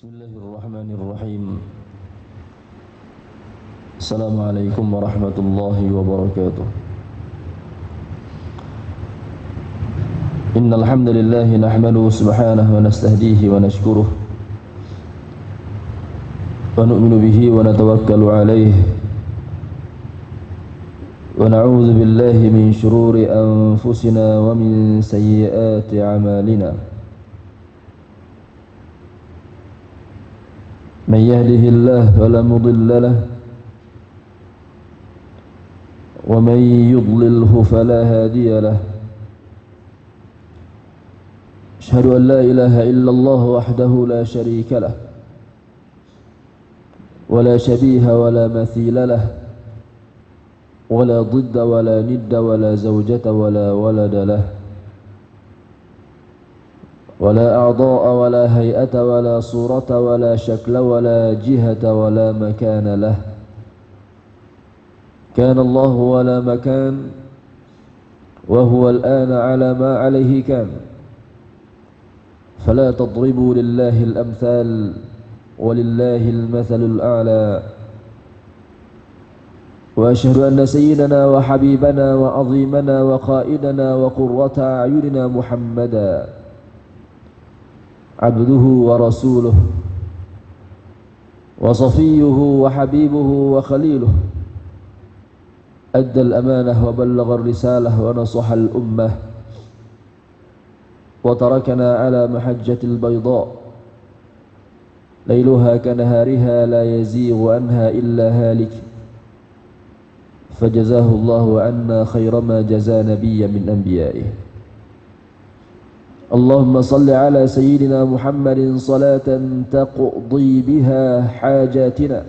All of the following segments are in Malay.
Bismillahirrahmanirrahim. Assalamualaikum warahmatullahi wabarakatuh. Innal hamdalillah nahmaduhu subhanahu wa nastahdihi wa nashkuruh wa nu'minu bihi wa natawakkalu alayhi wa na'udzu billahi min shururi anfusina wa min sayyiati a'malina. من يهده الله فلا مضل له ومن يضلله فلا هادي له أشهد أن لا إله إلا الله وحده لا شريك له ولا شبيه ولا مثيل له ولا ضد ولا ند ولا زوجة ولا ولد له ولا أعضاء ولا هيئة ولا صورة ولا شكل ولا جهة ولا مكان له كان الله ولا مكان وهو الآن على ما عليه كان فلا تضربوا لله الأمثال ولله المثل الأعلى وأشهد أن سيدنا وحبيبنا وعظيمنا وقائدنا وقرة أعيننا محمدا عبده ورسوله وصفيه وحبيبه وخليله أدى الأمانة وبلغ الرسالة ونصح الأمة وتركنا على محجة البيضاء ليلها كنهارها لا يزيغ عنها إلا هالك فجزاه الله عنا خير ما جزى نبيا من أنبيائه. اللهم صل على سيدنا محمد صلاة تقضي بها حاجاتنا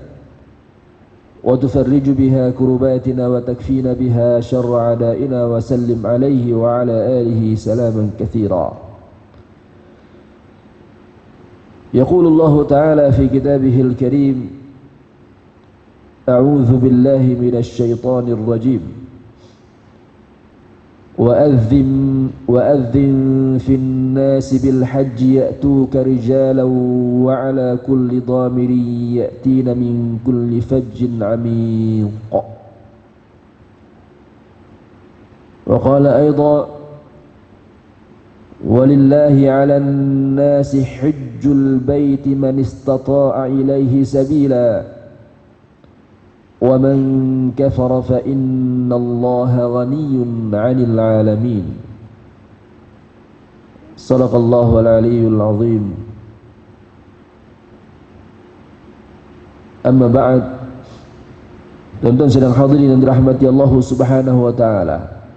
وتفرج بها كرباتنا وتكفينا بها شر أعدائنا وسلم عليه وعلى آله سلاما كثيرا. يقول الله تعالى في كتابه الكريم: أعوذ بالله من الشيطان الرجيم وأذن في الناس بالحج يأتوك رجالا وعلى كل ضامر يأتين من كل فج عميق. وقال أيضا: ولله على الناس حج البيت من استطاع إليه سبيلا ومن كفر فإن الله غني عن العالمين. صدق الله العلي العظيم. Amma ba'd. Tuan-tuan sedang hadirin yang dirahmati Allah Subhanahu wa taala.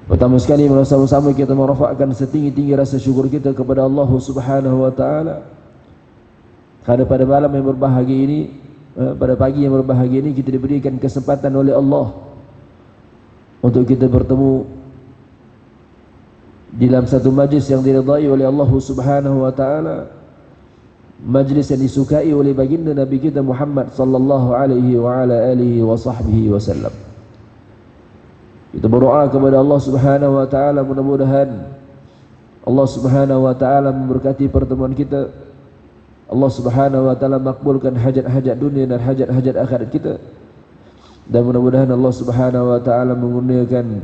Pertama sekali bersama-sama kita merafakkan setinggi-tinggi rasa syukur kita kepada Allah Subhanahu wa taala karena pada malam yang berbahagia ini, pada pagi yang berbahagia ini kita diberikan kesempatan oleh Allah untuk kita bertemu di dalam satu majlis yang diridai oleh Allah Subhanahu wa taala, majlis yang disukai oleh baginda Nabi kita Muhammad sallallahu alaihi wa ala alihi wa sahbihi wasallam. Kita berdoa kepada Allah Subhanahu wa taala, mudah-mudahan Allah Subhanahu wa taala memberkati pertemuan kita. Allah Subhanahu wa taala makbulkan hajat-hajat dunia dan hajat-hajat akhirat kita. Dan mudah-mudahan Allah Subhanahu wa taala mengurniakan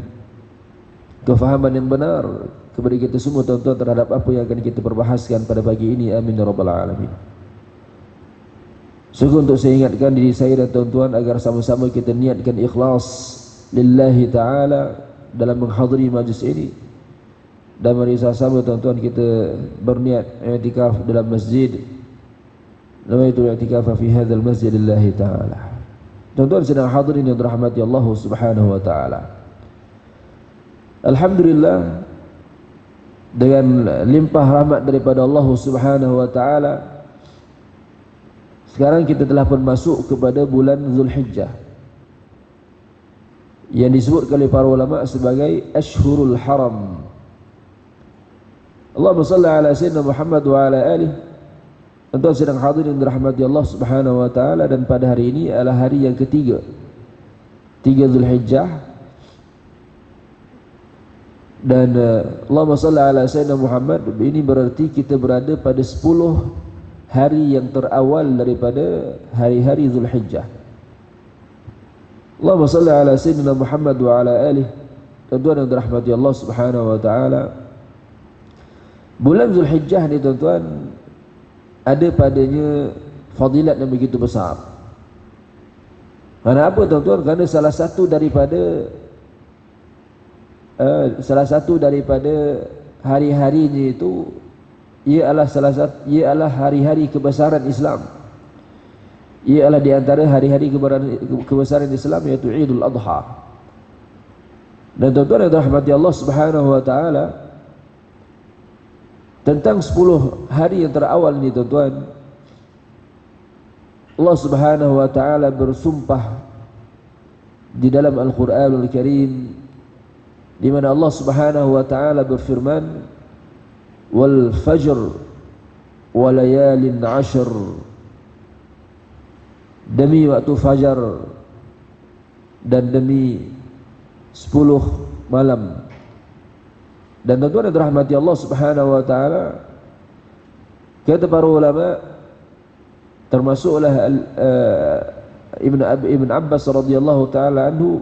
kefahaman yang benar kepada kita semua tuan-tuan terhadap apa yang akan kita perbahaskan pada pagi ini. Amin ya rabbal alamin. Sungguh untuk saya ingatkan diri saya dan tuan-tuan agar sama-sama kita niatkan ikhlas lillahi ta'ala dalam menghadiri majlis ini. Dan mari sama-sama tuan-tuan kita berniat i'tikaf dalam masjid. Nawaitu i'tikaf fi hadzal masjid lillahi ta'ala. Tuan-tuan sedang hadirin yang dirahmati Allah Subhanahu wa taala. Alhamdulillah, dengan limpah rahmat daripada Allah Subhanahu wa taala, sekarang kita telah pun masuk kepada bulan Zulhijjah yang disebut oleh para ulama sebagai Ashhurul Haram. Allahumma salli ala sayyidina Muhammad wa ala alihi. Tuan-tuan sedang hadirin dirahmati Allah Subhanahu wa taala, dan pada hari ini adalah hari yang ketiga, 3 Zulhijjah. Dan Allahumma salli ala sayyidina Muhammad, ini berarti kita berada pada 10 hari yang terawal daripada hari-hari Zulhijjah. Allahumma salli ala sayyidina Muhammad wa ala alihi. Tuan-tuan yang dirahmati Allah Subhanahu wa taala, bulan Zulhijjah ni tuan-tuan ada padanya fadilat yang begitu besar. Karena apa tuan-tuan? Kerana salah satu daripada hari-harinya itu ialah hari-hari kebesaran Islam. Ialah di antara hari-hari kebesaran Islam, yaitu Idul Adha. Dan tuan-tuan yang dirahmati Allah Subhanahu wa taala, tentang 10 hari yang terawal ini tuan-tuan, Allah Subhanahu wa taala bersumpah di dalam Al-Qur'anul Karim, di mana Allah Subhanahu wa taala berfirman, wal fajr wa layalin 'ashr, demi waktu fajar dan demi 10 malam. Dan tuan-tuan yang dirahmati Allah Subhanahu wa taala, kata para ulama, termasuklah Ibn Abbas radhiyallahu taala anhu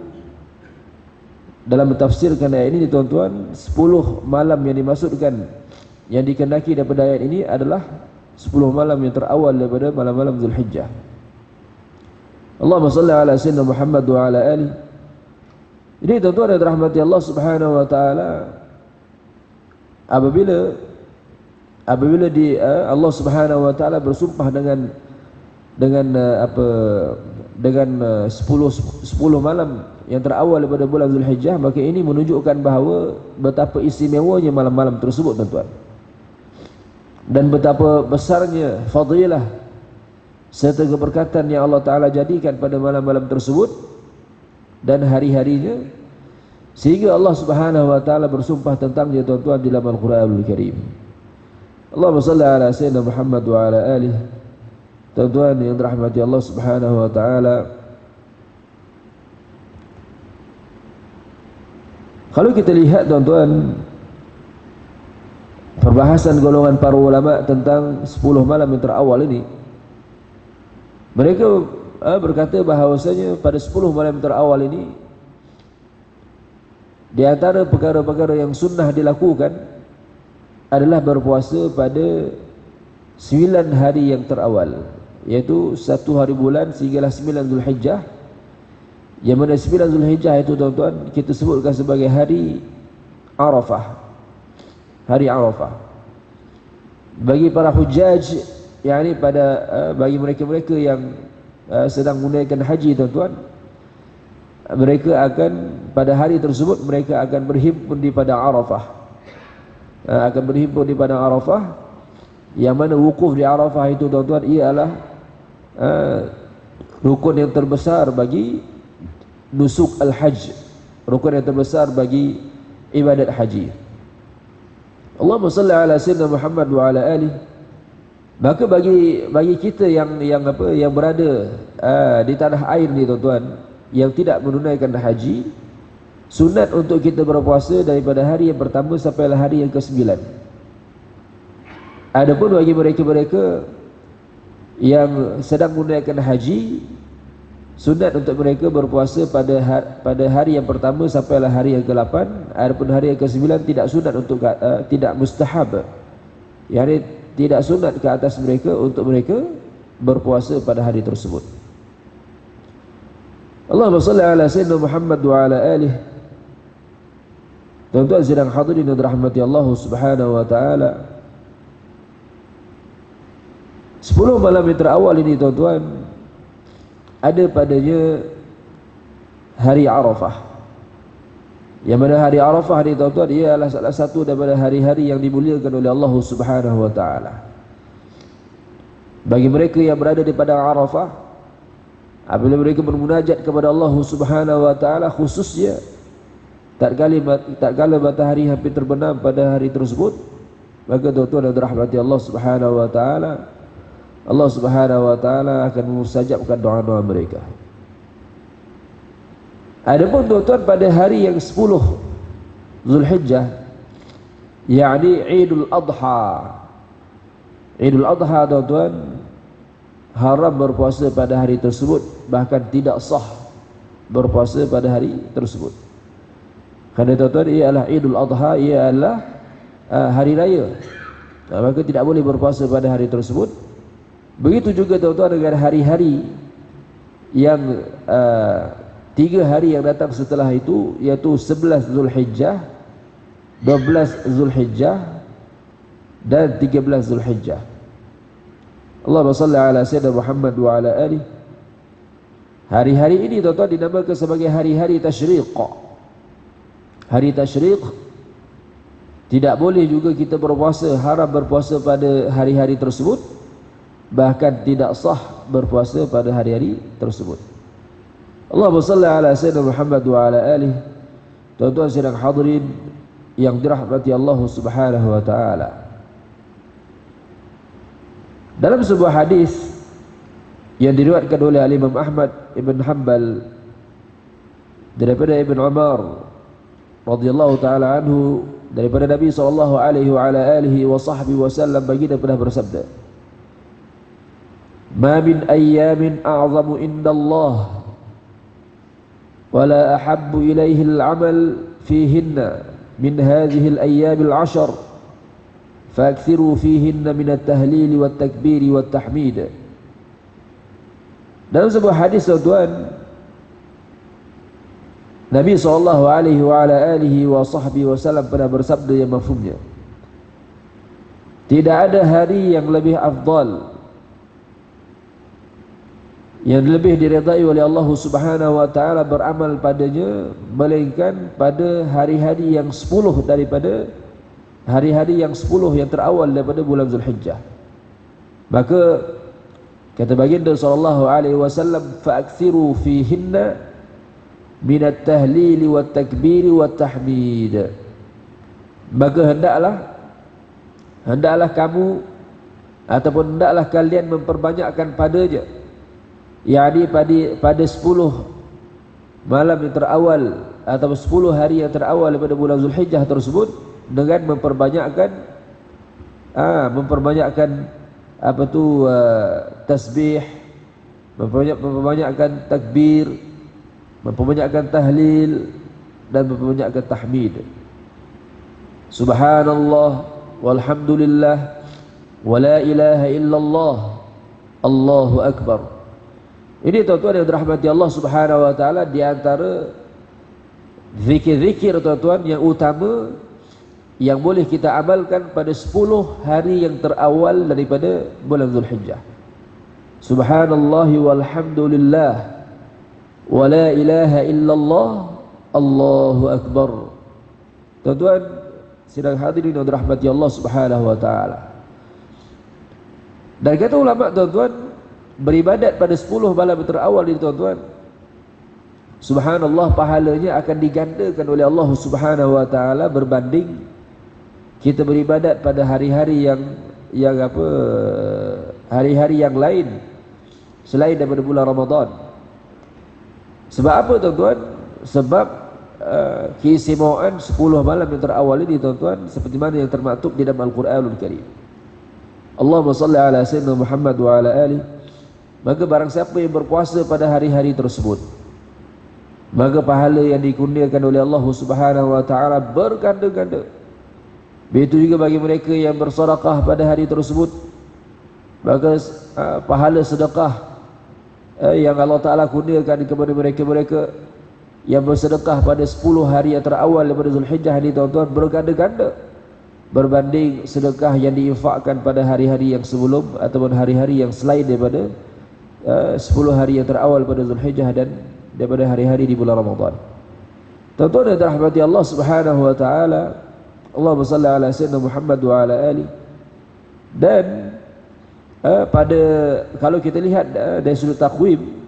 dalam mentafsirkan ayat ini tuan-tuan, 10 malam yang dimaksudkan, yang dikehendaki daripada ayat ini adalah 10 malam yang terawal daripada malam-malam Zulhijjah. Allahumma salli ala sayyidina Muhammad wa ala alihi. Jadi tuan-tuan yang dirahmati Allah Subhanahu wa taala, apabila Allah Subhanahu wa taala bersumpah dengan 10 malam yang terawal daripada bulan Zulhijjah, maka ini menunjukkan bahawa betapa istimewanya malam-malam tersebut tuan-tuan, dan betapa besarnya fadilah serta keberkatan yang Allah taala jadikan pada malam-malam tersebut dan hari-harinya, sehingga Allah Subhanahu wa taala bersumpah tentangnya tuan-tuan di dalam Al-Qur'anul Karim. Allahumma shalli ala sayyidina Muhammad wa ala alihi. Tuan-tuan yang dirahmati Allah Subhanahu wa taala, kalau kita lihat tuan-tuan perbahasan golongan para ulama tentang 10 malam yang terawal ini, mereka berkata bahawasanya pada 10 malam terawal ini, di antara perkara-perkara yang sunnah dilakukan adalah berpuasa pada 9 hari yang terawal, iaitu 1 hari bulan sehinggalah 9 Zulhijjah. Yang mana 9 Zulhijjah itu tuan-tuan kita sebutkan sebagai hari Arafah. Hari Arafah bagi para hujjaj, yakni bagi mereka-mereka yang sedang menunaikan haji tuan-tuan, mereka akan pada hari tersebut mereka akan berhimpun di padang Arafah, yang mana wukuf di Arafah itu tuan-tuan ialah rukun yang terbesar bagi nusuk al-hajj, rukun yang terbesar bagi ibadat haji. Allahumma salli ala sayyidina Muhammad wa ala alihi. Maka bagi kita yang berada di tanah air ni tuan-tuan, yang tidak menunaikan haji, sunat untuk kita berpuasa daripada hari yang pertama sampai hari yang ke-9. Adapun bagi mereka-mereka yang sedang menunaikan haji, sunat untuk mereka berpuasa pada hari yang pertama sampai hari yang ke-8. Adapun hari yang ke-9 tidak sunat tidak mustahab, yakni tidak sunat ke atas mereka untuk mereka berpuasa pada hari tersebut. Allahumma salli ala sayyidina Muhammad wa ala alihi. Tuan-tuan sedang hadirin dan dirahmati Allah Subhanahu wa taala, 10 malam yang terawal ini tuan-tuan ada padanya hari Arafah. Yang mana hari Arafah ni tuan-tuan ialah salah satu daripada hari-hari yang dimuliakan oleh Allah Subhanahu wa taala. Bagi mereka yang berada di padang Arafah, apabila mereka bermunajat kepada Allah Subhanahu wa taala, khususnya tatkala matahari hampir terbenam pada hari tersebut, maka tuan-tuan yang dirahmati Allah Subhanahu wa taala, Allah Subhanahu wa taala akan mustajabkan doa-doa mereka. Adapun tuan-tuan pada hari yang 10 Zulhijjah, yakni Idul Adha, Idul Adha tuan-tuan, haram berpuasa pada hari tersebut, bahkan tidak sah berpuasa pada hari tersebut. Kerana tuan-tuan, ia adalah Idul Adha, ia adalah hari raya, maka tidak boleh berpuasa pada hari tersebut. Begitu juga tuan-tuan dengan hari-hari yang 3 hari yang datang setelah itu, yaitu 11 Zulhijjah, 12 Zulhijjah dan 13 Zulhijjah. Allahumma salli ala Sayyidina Muhammad wa ala alihi. Hari-hari ini tuan-tuan dinamakan sebagai hari-hari tasyriq. Hari tasyriq, tidak boleh juga kita berpuasa, haram berpuasa pada hari-hari tersebut, bahkan tidak sah berpuasa pada hari-hari tersebut. Allahumma salli ala Sayyidina Muhammad wa ala alihi. Tuan-tuan sidang hadirin yang dirahmati Allah Subhanahu wa taala, dalam sebuah hadis yang diriwayatkan oleh Imam Ahmad Ibn Hanbal daripada Ibn Umar radhiyallahu taala anhu, daripada Nabi sallallahu alaihi wa ala alihi wa sahbihi wasallam, baginda pernah bersabda, "Ma min ayyamin a'zamu indallah wa la ahabbu ilaihi al-'amal fihinna min hadhihi al-ayyam al-'ashr فَأَكْثِرُوا فِيهِنَّ مِنَ التَّهْلِيلِ وَالتَّكْبِيرِ وَالتَّحْمِيدِ." Dalam sebuah hadis tuan-tuan, Nabi SAW pernah bersabda yang mafhumnya, tidak ada hari yang lebih afdal, yang lebih diridai oleh Allah Subhanahu wa taala beramal padanya, melainkan pada hari-hari yang 10 daripada hari-hari yang 10 yang terawal daripada bulan Zulhijjah. Maka kata baginda sallallahu alaihi wasallam, fa'akthiru fihinna minat tahlil wat takbir wat tahmid. Maka hendaklah kamu ataupun hendaklah kalian memperbanyakkan padanya, yakni pada 10 malam yang terawal atau 10 hari yang terawal daripada bulan Zulhijjah tersebut, dengan memperbanyakkan tasbih, memperbanyakkan takbir, memperbanyakkan tahlil, dan memperbanyakkan tahmid. Subhanallah walhamdulillah wa la ilaha illallah Allahu akbar. Ini tuan-tuan yang dirahmati Allah Subhanahu wa taala, di antara zikir-zikir tuan-tuan yang utama yang boleh kita amalkan pada 10 hari yang terawal daripada bulan Zulhijjah. Subhanallah walhamdulillah wa la ilaha illallah Allahu akbar. Tuan-tuan sidang hadirin yang dirahmati Allah Subhanahu wa taala, dan kata ulama tuan-tuan, beribadat pada 10 malam terawal ini tuan-tuan, subhanallah, pahalanya akan digandakan oleh Allah Subhanahu wa taala berbanding kita beribadat pada hari-hari hari-hari yang lain selain daripada bulan Ramadan. Sebab apa tuan-tuan? Sebab keistimewaan 10 malam yang terawal ini tuan-tuan, seperti mana yang termaktub di dalam Al-Quranul Karim. Allahumma salli ala Sayyidina Muhammad wa ala alihi. Maka barang siapa yang berpuasa pada hari-hari tersebut, maka pahala yang dikurniakan oleh Allah Subhanahu wa taala berganda-ganda. Begitu juga bagi mereka yang bersedekah pada hari tersebut, maka pahala sedekah yang Allah Ta'ala kurniakan kepada mereka-mereka yang bersedekah pada 10 hari yang terawal daripada Zulhijjah ini tuan-tuan, berganda-ganda berbanding sedekah yang diinfakkan pada hari-hari yang sebelum ataupun hari-hari yang selain daripada 10 hari yang terawal pada Zulhijjah dan daripada hari-hari di bulan Ramadan. Tuan-tuan yang dirahmati Allah Subhanahu wa taala, Allahumma salli ala Sayyidina Muhammad wa ala alihi. Dan kalau kita lihat dari sudut takwim,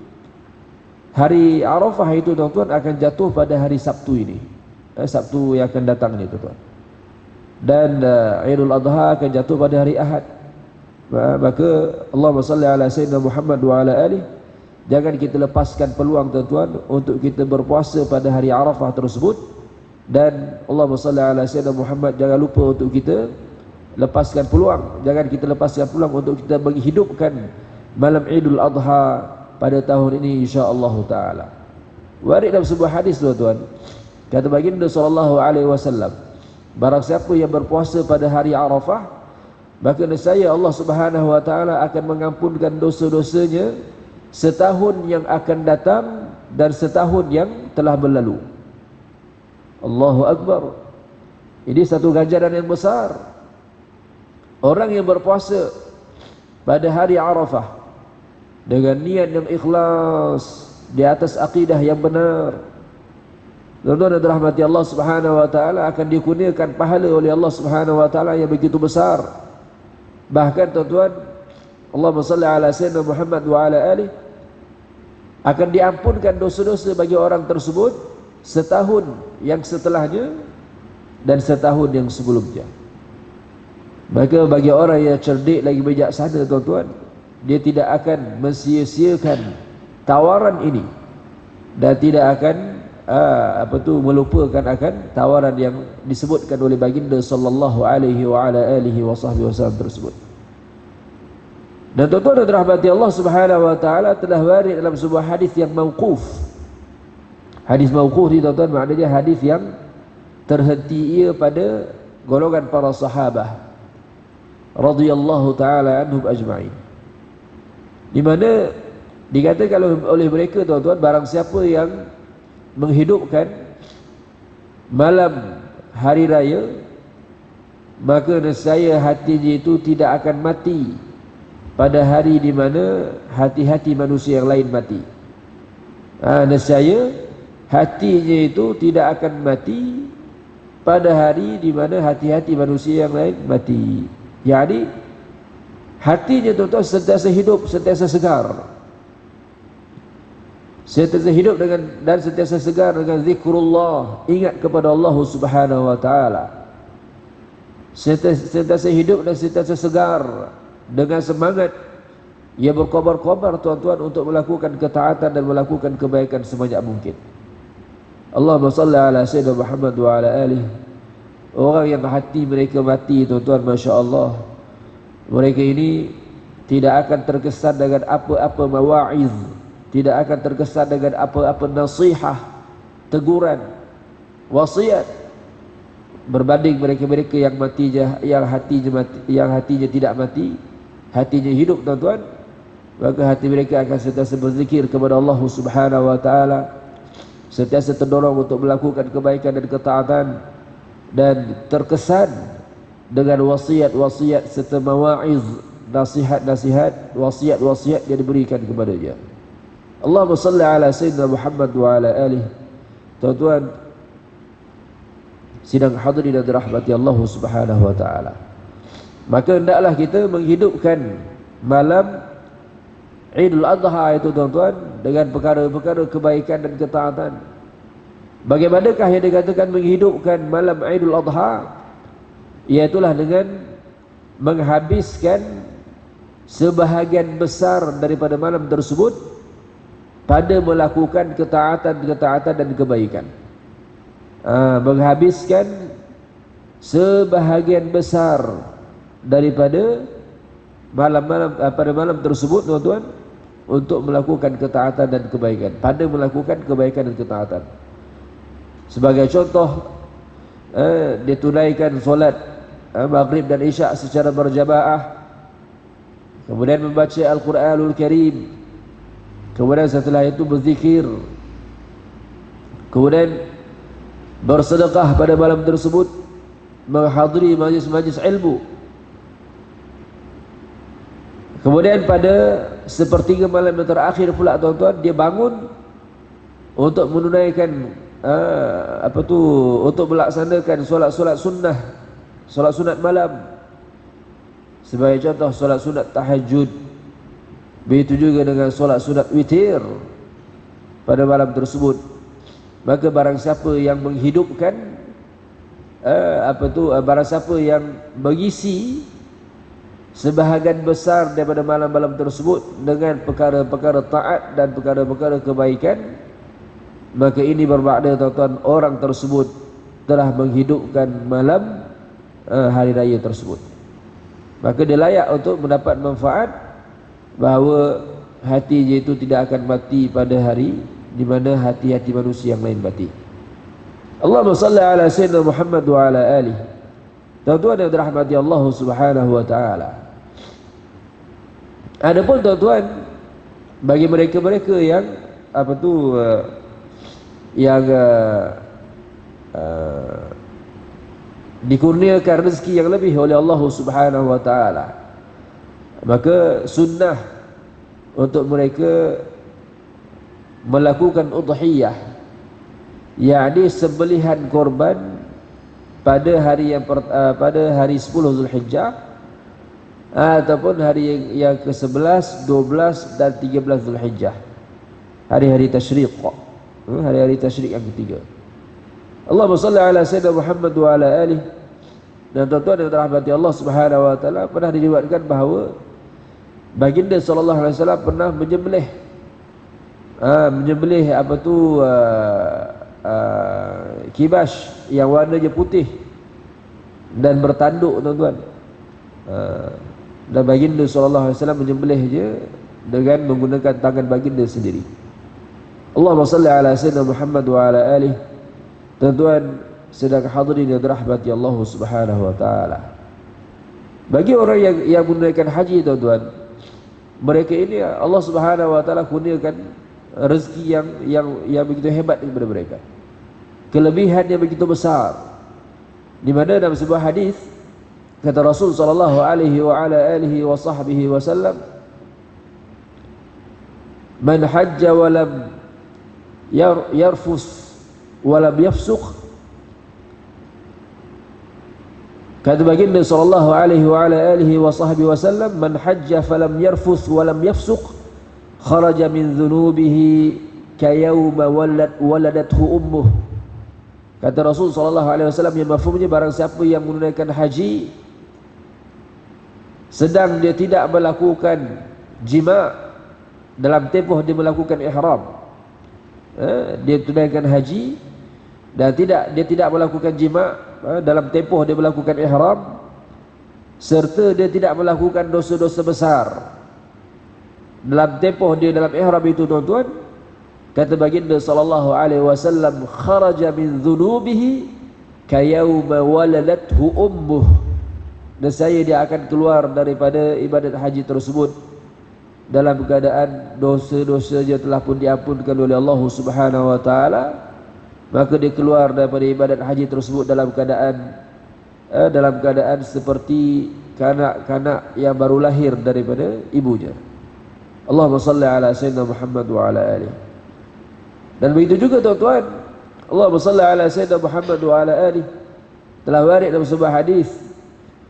hari Arafah itu tuan-tuan akan jatuh pada hari Sabtu ini, Sabtu yang akan datang ini tuan-tuan. Dan Idul Adha akan jatuh pada hari Ahad. Maka Allahumma salli ala Sayyidina Muhammad wa ala alihi. Jangan kita lepaskan peluang tuan-tuan untuk kita berpuasa pada hari Arafah tersebut. Dan Allahumma salli ala Sayyidina Muhammad, jangan lupa untuk kita lepaskan peluang, jangan kita lepaskan peluang untuk kita menghidupkan malam Idul Adha pada tahun ini insya-Allah taala. Warid dalam sebuah hadis tuan-tuan, kata baginda sallallahu alaihi wasallam, barang siapa yang berpuasa pada hari Arafah, maka nescaya Allah Subhanahu wa taala akan mengampunkan dosa-dosanya setahun yang akan datang dan setahun yang telah berlalu. Allahu Akbar. Ini satu ganjaran yang besar. Orang yang berpuasa pada hari Arafah dengan niat yang ikhlas di atas akidah yang benar, tuan-tuan dan rahmati Allah Subhanahu wa taala, akan dikurniakan pahala oleh Allah Subhanahu wa taala yang begitu besar. Bahkan tuan-tuan, Allahumma salli ala sayyidina Muhammad wa ala alihi, akan diampunkan dosa-dosa bagi orang tersebut setahun yang setelahnya dan setahun yang sebelumnya. Maka bagi orang yang cerdik lagi bijaksana tuan-tuan, dia tidak akan mensia-siakan tawaran ini dan tidak akan melupakan akan tawaran yang disebutkan oleh baginda sallallahu alaihi wa ala alihi wasallam tersebut. Dan tuan-tuan dan rahmati Allah Subhanahu wa taala, telah warid dalam sebuah hadis yang mauquf. Hadis mauquf ni tuan-tuan maknanya hadis yang terhenti ia pada golongan para sahabat radhiyallahu taala anhum ajma'in, di mana dikatakan oleh mereka tuan-tuan, barang siapa yang menghidupkan malam hari raya, maka nescaya hatinya itu tidak akan mati pada hari di mana hati-hati manusia yang lain mati. Nescaya hatinya itu tidak akan mati pada hari di mana hati-hati manusia yang lain mati. Jadi hatinya tuan-tuan sentiasa hidup, sentiasa segar, sentiasa hidup dengan dan sentiasa segar dengan zikrullah, ingat kepada Allah Subhanahu wa taala. Sentiasa hidup dan sentiasa segar dengan semangat ia berkobar-kobar tuan-tuan untuk melakukan ketaatan dan melakukan kebaikan sebanyak mungkin. Allahumma salli ala sayyidina Muhammad wa ala alihi. Orang yang hati mereka mati tuan-tuan, masya-Allah, mereka ini tidak akan terkesan dengan apa-apa mawa'iz, tidak akan terkesan dengan apa-apa nasihat, teguran, wasiat, berbanding mereka-mereka yang matinya, yang hatinya tidak mati, hatinya hidup tuan-tuan. Maka hati mereka akan sentiasa berzikir kepada Allah Subhanahu wa taala, sentiasa terdorong untuk melakukan kebaikan dan ketaatan, dan terkesan dengan wasiat-wasiat serta mawa'iz, nasihat-nasihat, wasiat-wasiat yang diberikan kepadanya. Allahumma salli ala sayyidina Muhammad wa ala alihi. Tuan-tuan sidang hadirin dan dirahmati Allah Subhanahu wa taala, maka hendaklah kita menghidupkan malam Idul Adha itu tuan-tuan dengan perkara-perkara kebaikan dan ketaatan. Bagaimanakah yang dikatakan menghidupkan malam Idul Adha? Iaitulah dengan menghabiskan sebahagian besar daripada malam tersebut pada melakukan ketaatan dan kebaikan. Menghabiskan sebahagian besar daripada pada malam tersebut tuan-tuan untuk melakukan ketaatan dan kebaikan, pada melakukan kebaikan dan ketaatan. Sebagai contoh, ditunaikan solat maghrib dan isya secara berjamaah, kemudian membaca Al-Quranul Karim, kemudian setelah itu berzikir, kemudian bersedekah pada malam tersebut, menghadiri majlis-majlis ilmu. Kemudian pada sepertiga malam yang terakhir pula tuan-tuan, dia bangun untuk menunaikan untuk melaksanakan solat-solat sunnah, solat sunat malam. Sebagai contoh, solat sunat tahajud. Begitu juga dengan solat sunat witir pada malam tersebut. Maka barang siapa yang menghidupkan barang siapa yang mengisi sebahagian besar daripada malam-malam tersebut dengan perkara-perkara taat dan perkara-perkara kebaikan, maka ini bermakna tuan-tuan, orang tersebut telah menghidupkan malam hari raya tersebut. maka dia layak untuk mendapat manfaat bahawa hati dia itu tidak akan mati pada hari di mana hati-hati manusia yang lain mati. Allahumma salli ala sayyidina Muhammad wa ala alihi. Tuan-tuan yang dirahmati Allah Subhanahu wa taala. Adapun tuan-tuan, bagi mereka-mereka yang dikurniakan rezeki yang lebih oleh Allah Subhanahu wa taala, maka sunnah untuk mereka melakukan udhiyah, yakni sembelihan korban pada hari 10 Zulhijjah ataupun hari yang ke-11, 12 dan 13 Zulhijjah. Hari-hari tasyriq. Hari-hari tasyriq yang ketiga. Allahumma salli ala sayyidina Muhammad wa ala alihi. Dan tuan-tuan yang dirahmati Allah Subhanahu wa taala, pernah diriwayatkan bahawa baginda sallallahu alaihi wasallam pernah menyembelih kibas yang warnanya putih dan bertanduk, tuan-tuan. Dan baginda sallallahu alaihi wasallam menyembelihnya dengan menggunakan tangan baginda sendiri. Allahumma salli ala sayyidina Muhammad wa ala alihi. Tuan-tuan sedang hadirin yang dirahmati Allah Subhanahu wa taala. Bagi orang yang menunaikan haji, tuan-tuan, mereka ini Allah Subhanahu wa taala kurniakan rezeki yang begitu hebat kepada mereka. Kelebihan yang begitu besar. Di mana dalam sebuah hadis kata Rasul sallallahu alaihi wa ala alihi wa sahbihi wasallam, "Man hajja wa lam yarfus wa lam yafsuq." Kata baginda sallallahu alaihi wa ala alihi wa sahbihi wasallam, "Man hajja falam yarfus wa lam yafsuq kharaja min dhunubihi kayawma waladathu ummuh." Kata Rasul sallallahu alaihi wasallam yang mafhumnya, barang siapa yang menunaikan haji sedang dia tidak melakukan jima dalam tempoh dia melakukan ihram, dia tunaikan haji dan dia tidak melakukan jima dalam tempoh dia melakukan ihram, serta dia tidak melakukan dosa-dosa besar dalam tempoh dia dalam ihram itu, tuan-tuan, kata baginda sallallahu alaihi wasallam, kharaja min dhunubihi kayawma waladathu ummuh. Nescaya dia akan keluar daripada ibadat haji tersebut dalam keadaan dosa-dosanya telah pun diampunkan oleh Allah Subhanahu wa taala. Maka dia keluar daripada ibadat haji tersebut dalam keadaan seperti kanak-kanak yang baru lahir daripada ibunya. Allahumma salli ala sayyidina Muhammad wa ala alihi. Dan begitu juga, tuan-tuan, Allahumma salli ala sayyidina Muhammad wa ala alihi. Telah warid dalam sebuah hadis,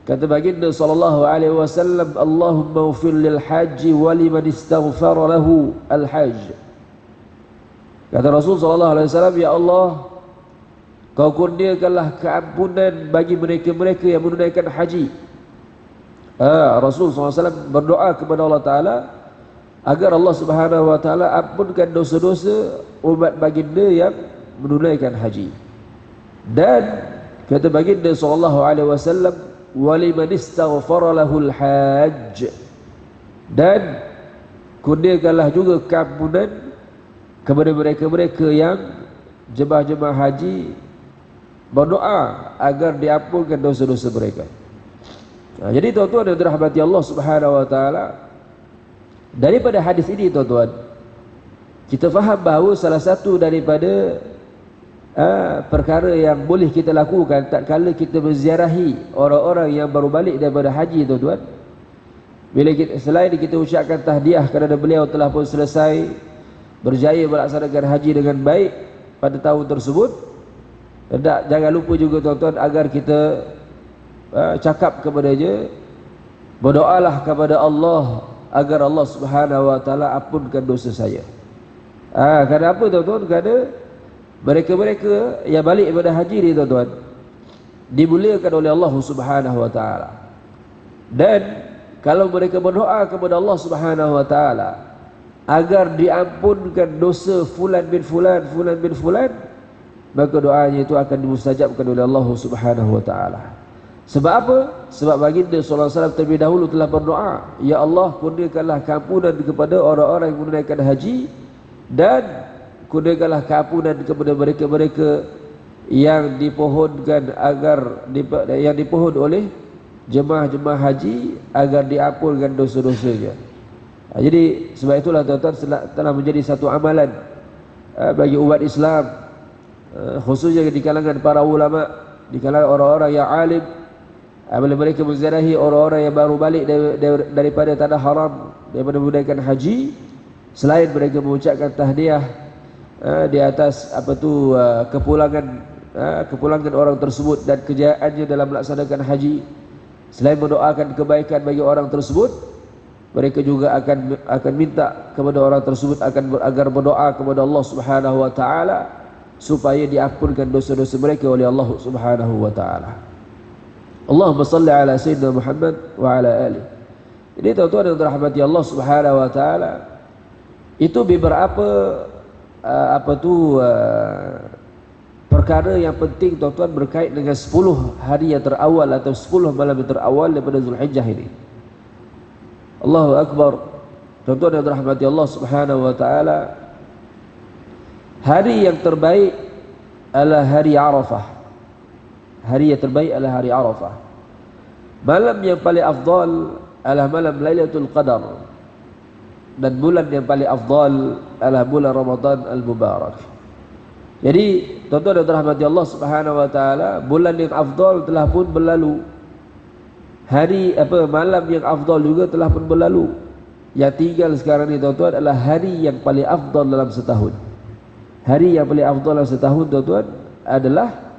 kata baginda sallallahu alaihi wasallam, "Allahumma ighfir lil haji wa liman istaghfara lahu al-hajj." Kata Rasul sallallahu alaihi wasallam, "Ya Allah, Kau kurniakanlah keampunan bagi mereka-mereka yang menunaikan haji." Rasul sallallahu alaihi wasallam berdoa kepada Allah Taala agar Allah Subhanahu wa taala ampunkan dosa-dosa umat baginda yang menunaikan haji. Dan kata baginda sallallahu alaihi wasallam, "Waliman istaghfara lahul hajj." Dan kurniakanlah juga keampunan kepada mereka-mereka yang jemaah-jemaah haji berdoa agar diampunkan dosa-dosa mereka. Jadi tuan-tuan yang dirahmati Allah Subhanahu wa taala, daripada hadis ini, tuan-tuan, kita faham bahawa salah satu daripada perkara yang boleh kita lakukan tatkala kita menziarahi orang-orang yang baru balik daripada haji, tuan-tuan, bila selain kita ucapkan tahdiah kerana beliau telah pun selesai berjaya melaksanakan haji dengan baik pada tahun tersebut, jangan lupa juga, tuan-tuan, agar kita cakap kepadanya, berdoalah kepada Allah agar Allah Subhanahu wa taala ampunkan dosa saya. Kenapa, tuan-tuan? Kerana mereka-mereka yang balik daripada haji ni, tuan-tuan, dimuliakan oleh Allah Subhanahu wa taala. Dan kalau mereka berdoa kepada Allah Subhanahu wa taala agar diampunkan dosa fulan bin fulan, maka doanya itu akan dimustajabkan oleh Allah Subhanahu wa taala. Sebab apa? Sebab baginda sallallahu alaihi wasallam terlebih dahulu telah berdoa, ya Allah, kurniakanlah keampunan kepada orang-orang yang menunaikan haji, dan kurniakanlah keampunan kepada mereka-mereka yang dipohonkan yang dipohon oleh jemaah-jemaah haji agar diampunkan dosa-dosanya. Jadi sebab itulah tuan-tuan, telah menjadi satu amalan bagi umat Islam, khususnya di kalangan para ulama, di kalangan orang-orang yang alim, apabila mereka menziarahi orang-orang yang baru balik daripada tanah haram, daripada menunaikan haji, selain mereka mengucapkan tahniah di atas kepulangan orang tersebut dan kejayaannya dalam melaksanakan haji, selain mendoakan kebaikan bagi orang tersebut, mereka juga akan minta kepada orang tersebut agar berdoa kepada Allah Subhanahu wa taala supaya diampunkan dosa-dosa mereka oleh Allah Subhanahu wa taala. Allahumma salli ala sayyidina Muhammad wa ala alihi. Jadi tuan-tuan yang dirahmati Allah Subhanahu wa taala, itu beberapa perkara yang penting tuan-tuan berkait dengan 10 hari yang terawal atau 10 malam yang terawal daripada Zulhijjah ini. Allahu Akbar. Tuan-tuan yang dirahmati Allah Subhanahu wa taala, hari yang terbaik adalah hari Arafah. Hari yang terbaik adalah hari Arafah. Malam yang paling afdal adalah malam Lailatul Qadar, dan bulan yang paling afdal adalah bulan Ramadan al-Mubarak. Jadi tuan-tuan dan rahmati Allah Subhanahu wa taala, bulan yang afdal telah pun berlalu. Malam yang afdal juga telah pun berlalu. Yang tinggal sekarang ni tuan-tuan adalah hari yang paling afdal dalam setahun. Hari yang paling afdal dalam setahun tuan-tuan adalah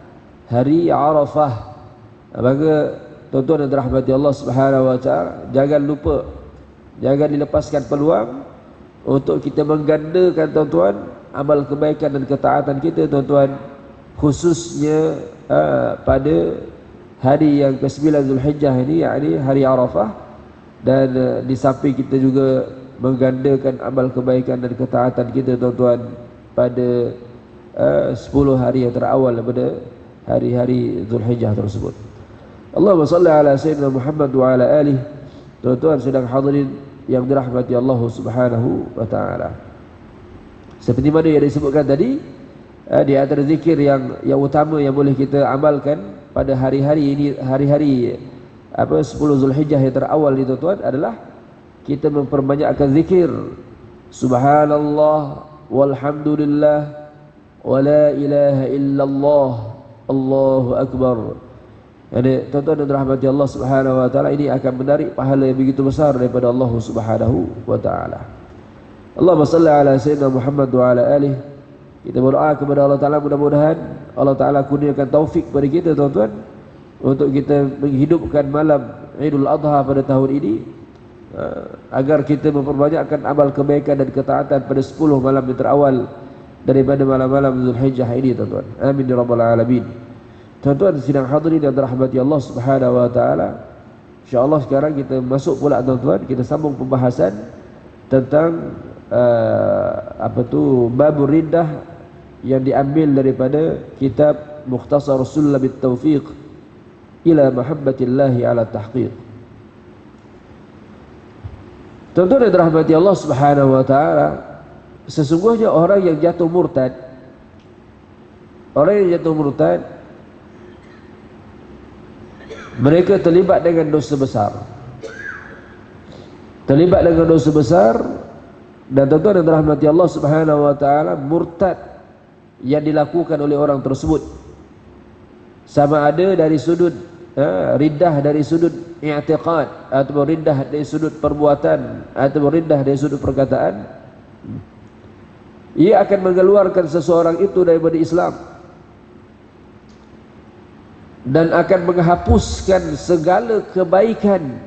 hari Arafah. Maka tuan-tuan dan rahmati Allah Subhanahu wa taala, jangan lupa, jangan dilepaskan peluang untuk kita menggandakan tuan-tuan amal kebaikan dan ketaatan kita tuan-tuan, khususnya pada hari yang ke-9 Zulhijjah ini, yakni hari Arafah. Dan di samping kita juga menggandakan amal kebaikan dan ketaatan kita tuan-tuan pada 10 hari yang terawal daripada hari-hari Zulhijjah tersebut. Allahumma salli ala sayyidina Muhammad wa ala alihi. Tuan-tuan sedang hadirin yang dirahmati Allah Subhanahu wa taala, seperti mana yang disebutkan tadi, di antara zikir yang utama yang boleh kita amalkan pada hari-hari ini, hari-hari 10 Zulhijjah yang terawal ini tuan-tuan, adalah kita memperbanyakkan zikir subhanallah walhamdulillah wa la ilaha illallah Allahu akbar. Jadi tuan-tuan dan rahmati Allah Subhanahu wa taala, ini akan menarik pahala yang begitu besar daripada Allah Subhanahu wa taala. Allahumma salli ala sayyidina Muhammad wa ala alihi. Kita berdoa kepada Allah taala, mudah-mudahan Allah taala kurniakan taufik kepada kita tuan-tuan untuk kita menghidupkan malam Idul Adha pada tahun ini, agar kita memperbanyakkan amal kebaikan dan ketaatan pada 10 malam yang terawal daripada malam-malam Zulhijjah ini tuan-tuan. Amin ya rabbal alamin. Tuan-tuan sidang hadirin yang dirahmati Allah Subhanahu wa taala, insyaallah sekarang kita masuk pula tuan-tuan, kita sambung pembahasan tentang babur riddah yang diambil daripada kitab Mukhtasar Sulam At-Taufiq ila Mahabbatillahi ala Tahqiq. Tuan-tuan yang dirahmati Allah Subhanahu wa taala, sesungguhnya orang yang jatuh murtad, mereka terlibat dengan dosa besar. Dan tuan-tuan yang dirahmati Allah Subhanahu wa taala, murtad yang dilakukan oleh orang tersebut, sama ada dari sudut riddah dari sudut i'tiqad, atau riddah dari sudut perbuatan, atau riddah dari sudut perkataan, ia akan mengeluarkan seseorang itu daripada Islam dan akan menghapuskan segala kebaikan,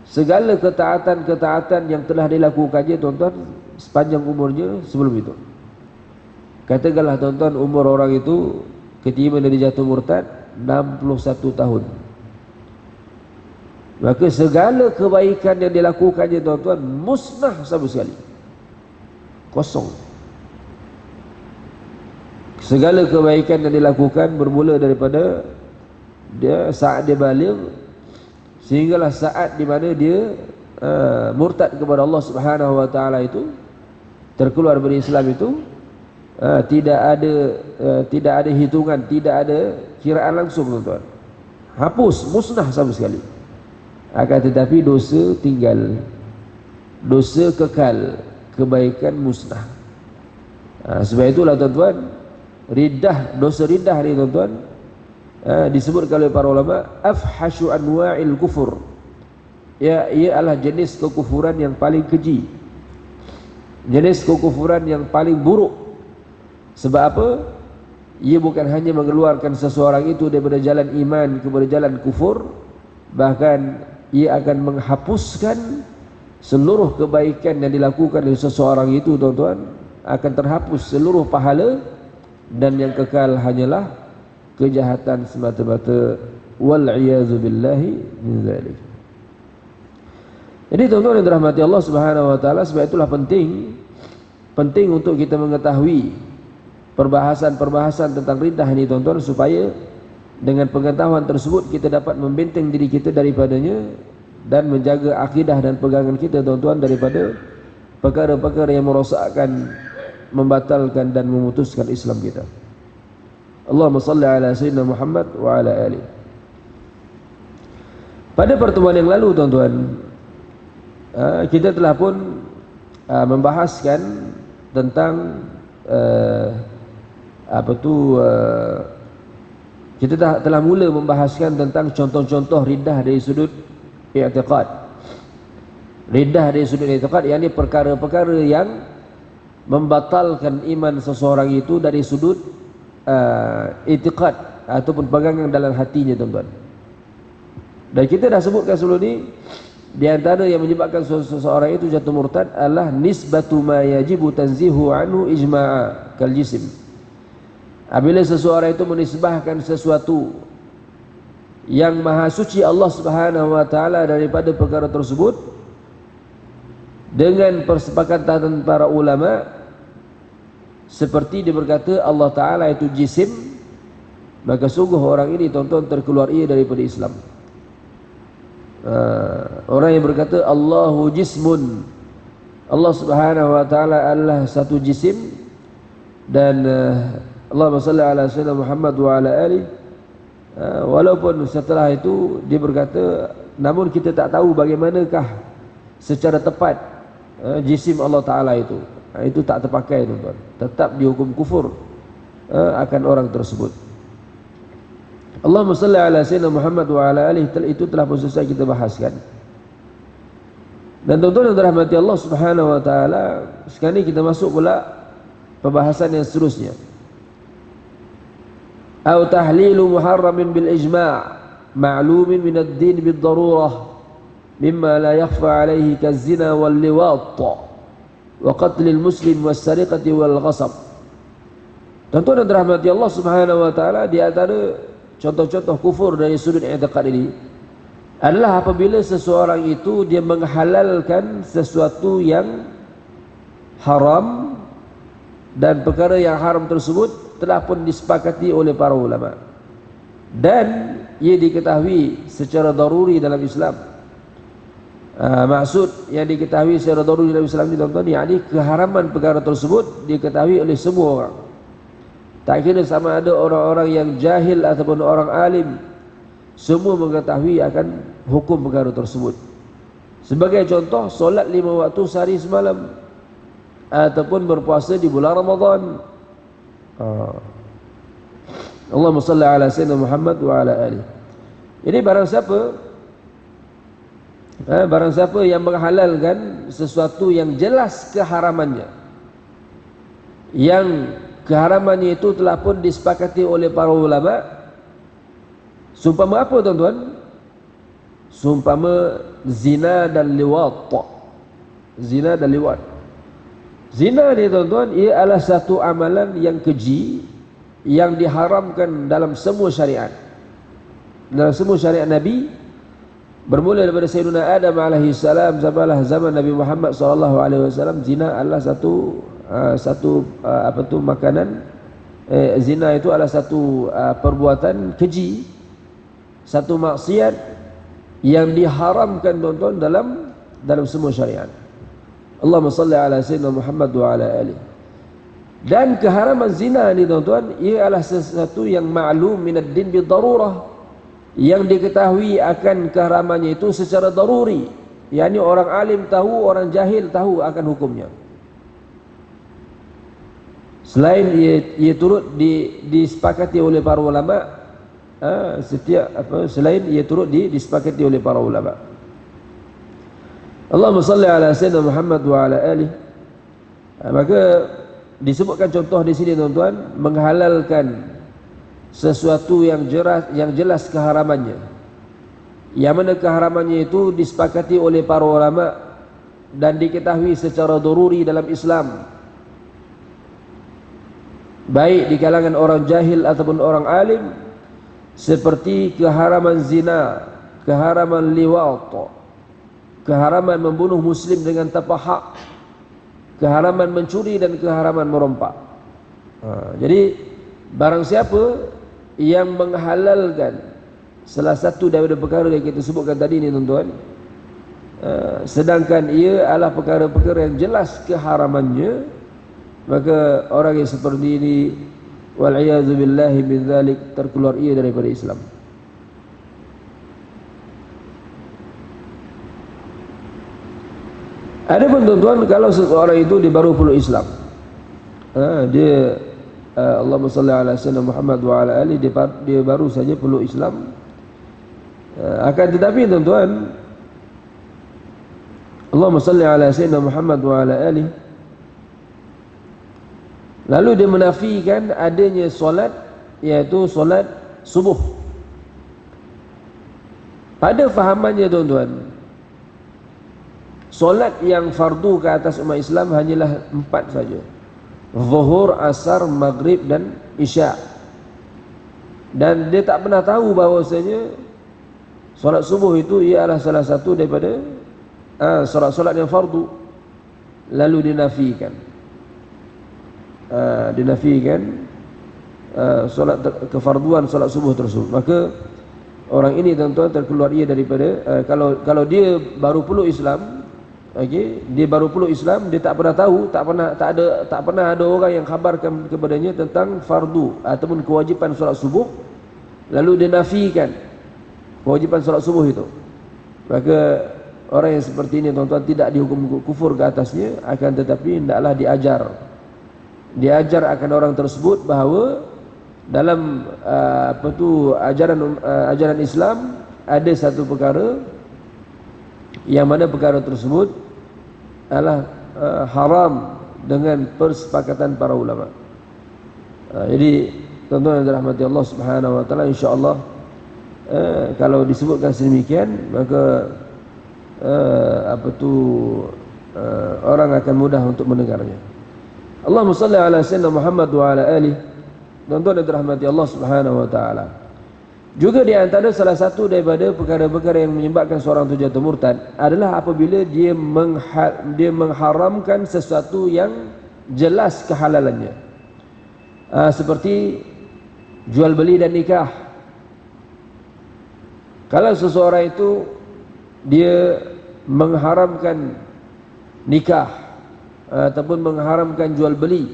segala ketaatan-ketaatan yang telah dilakukannya tuan-tuan sepanjang umurnya sebelum itu. Katakanlah tuan-tuan, umur orang itu ketika dia jatuh murtad 61 tahun, maka segala kebaikan yang dilakukannya tuan-tuan musnah sama sekali, kosong. Segala kebaikan yang dilakukan bermula daripada dia saat dia baligh, sehinggalah saat di mana dia murtad kepada Allah Subhanahu wa taala itu, terkeluar dari Islam itu, tidak ada hitungan, tidak ada kiraan langsung, tuan-tuan. Hapus, musnah sama sekali. Akan tetapi dosa tinggal, dosa kekal, kebaikan musnah. Sebab itulah, tuan-tuan, dosa riddah ni, tuan-tuan, disebutkan oleh para ulama afhasyu anwa'il kufur. Ia adalah jenis kekufuran yang paling keji, jenis kekufuran yang paling buruk. Sebab apa? Ia bukan hanya mengeluarkan seseorang itu daripada jalan iman kepada jalan kufur, bahkan ia akan menghapuskan seluruh kebaikan yang dilakukan oleh seseorang itu, tuan-tuan. Akan terhapus seluruh pahala, dan yang kekal hanyalah kejahatan semata-mata. Wal'iyazu billahi min zalik. Jadi, tuan-tuan yang dirahmati Allah Subhanahu wa taala, sebab itulah penting untuk kita mengetahui perbahasan tentang riddah ini, tuan-tuan, supaya dengan pengetahuan tersebut kita dapat membenteng diri kita daripadanya dan menjaga akidah dan pegangan kita, tuan-tuan, daripada perkara-perkara yang merosakkan, membatalkan dan memutuskan Islam kita. Allahumma salli ala sayyidina Muhammad wa ala ali. Pada pertemuan yang lalu, tuan-tuan, kita telah pun membahaskan tentang kita telah mula membahaskan tentang contoh-contoh riddah dari sudut i'tiqad. Riddah dari sudut i'tiqad, yakni perkara-perkara yang membatalkan iman seseorang itu dari sudut i'tiqad ataupun pegangan dalam hatinya, tuan-tuan. Dan kita dah sebutkan sebelum ni, di antara yang menyebabkan seseorang itu jatuh murtad adalah nisbatu ma yajibu tanzihu anhu ijma'a kal jisim. Apabila seseorang itu menisbahkan sesuatu yang maha suci Allah Subhanahu wa taala daripada perkara tersebut dengan persepakatan para ulama, seperti dia berkata Allah taala itu jisim, maka sungguh orang ini, tuan-tuan, terkeluar ia daripada Islam. Orang yang berkata Allahu jismun, Allah Subhanahu wa taala adalah satu jisim, dan Allahumma salli ala sayyidina Muhammad wa ala ali, walaupun setelah itu dia berkata, namun kita tak tahu bagaimanakah secara tepat jisim Allah taala itu tak terpakai, tuan-tuan. Tetap dihukum kufur akan orang tersebut. Allahumma salli ala sayyidina Muhammad wa ala alihi, itu telah pun selesai kita bahaskan. Dan, tuan-tuan yang dirahmati Allah Subhanahu wa taala, sekarang ini kita masuk pula pembahasan yang seterusnya. Au tahlilu muharramin bil ijma' ma'lumin min ad-din bid darurah mimma la yakhfa alayhi kaz-zina wal liwat wa qatl al-muslim was sariqati wal ghasab. Tuan-tuan yang dirahmati Allah Subhanahu wa taala, di antara contoh-contoh kufur dari sudut i'tiqad ini adalah apabila seseorang itu dia menghalalkan sesuatu yang haram, dan perkara yang haram tersebut telah pun disepakati oleh para ulama dan ia diketahui secara daruri dalam Islam. Maksud yang diketahui secara daruri dalam Islam ini, tuan-tuan, yakni keharaman perkara tersebut diketahui oleh semua orang. Tak kira sama ada orang-orang yang jahil ataupun orang alim, semua mengetahui akan hukum perkara tersebut. Sebagai contoh, solat 5 waktu sehari semalam ataupun berpuasa di bulan Ramadan. Allahumma salli ala sayyidina Muhammad wa ala alihi. Jadi barang siapa yang menghalalkan sesuatu yang jelas keharamannya, yang keharamannya itu telah pun disepakati oleh para ulama, sumpama apa, tuan-tuan? Sumpama zina dan liwat. Zina dan liwat. Zina ni, tuan-tuan, ia adalah satu amalan yang keji, yang diharamkan dalam semua syariat. Dalam semua syariat Nabi, bermula daripada Sayyidina Adam alaihi salam sampailah zaman Nabi Muhammad sallallahu alaihi wasallam, zina adalah satu makanan. Zina itu adalah satu perbuatan keji satu maksiat yang diharamkan tuan-tuan dalam semua syariat. Allahumma salli ala sayyidina Muhammad wa ala alihi. Dan keharaman zina ni tuan-tuan, ia adalah sesuatu yang maklum minad din bi darurah, yang diketahui akan keharamannya itu secara daruri, yakni orang alim tahu, orang jahil tahu akan hukumnya. Selain ia turut disepakati oleh para ulama, selain ia turut disepakati oleh para ulama. Allahumma salli ala sayyidina Muhammad wa ala alihi. Maka disebutkan contoh di sini tuan-tuan, menghalalkan sesuatu yang jelas keharamannya, yang mana keharamannya itu disepakati oleh para ulama dan diketahui secara daruri dalam Islam, baik di kalangan orang jahil ataupun orang alim, seperti keharaman zina, keharaman liwat, keharaman membunuh muslim dengan tanpa hak, keharaman mencuri dan keharaman merompak. Jadi barang siapa yang menghalalkan salah satu daripada perkara yang kita sebutkan tadi ni tuan-tuan, sedangkan ia adalah perkara-perkara yang jelas keharamannya, maka orang yang seperti ini wal'iyazu billahi min dzalik, terkeluar ia daripada Islam. Adapun tuan-tuan, kalau seseorang itu dia baru peluk Islam, dia Allahumma salli ala sayyidina Muhammad wa ala ali, dia baru saja peluk Islam, akan tetapi tuan-tuan, Allahumma salli ala sayyidina Muhammad wa ala ali, lalu dia menafikan adanya solat, iaitu solat subuh. Pada fahamannya tuan-tuan, solat yang fardu ke atas umat Islam hanyalah 4 saja: Zuhur, Asar, Maghrib dan Isya. Dan dia tak pernah tahu bahawasanya solat subuh itu ialah salah satu daripada solat-solat yang fardu. Lalu dinafikan solat kefarduan solat subuh tersebut. Maka orang ini tuan-tuan terkeluar ia daripada kalau dia baru peluk Islam, dia baru peluk Islam, dia tak pernah tahu, tak pernah ada orang yang khabarkan kepadanya tentang fardu ataupun kewajipan solat subuh, lalu dia nafikan kewajipan solat subuh itu, maka orang yang seperti ini tuan-tuan tidak dihukum kufur ke atasnya, akan tetapi hendaklah diajar akan orang tersebut bahawa dalam ajaran Islam ada satu perkara yang mana perkara tersebut adalah haram dengan persepakatan para ulama. Jadi tuan-tuan yang dirahmati Allah Subhanahu wa taala, insya-Allah kalau disebutkan sedemikian, maka orang akan mudah untuk mendengarnya. Allahumma salli ala sayyidina Muhammad wa ala alihi. Tuan-tuan yang dirahmati Allah Subhanahu wa taala, juga di antara salah satu daripada perkara-perkara yang menyebabkan seorang itu jatuh murtad adalah apabila dia mengharamkan sesuatu yang jelas kehalalannya, seperti jual beli dan nikah. Kalau seseorang itu dia mengharamkan nikah ataupun mengharamkan jual beli,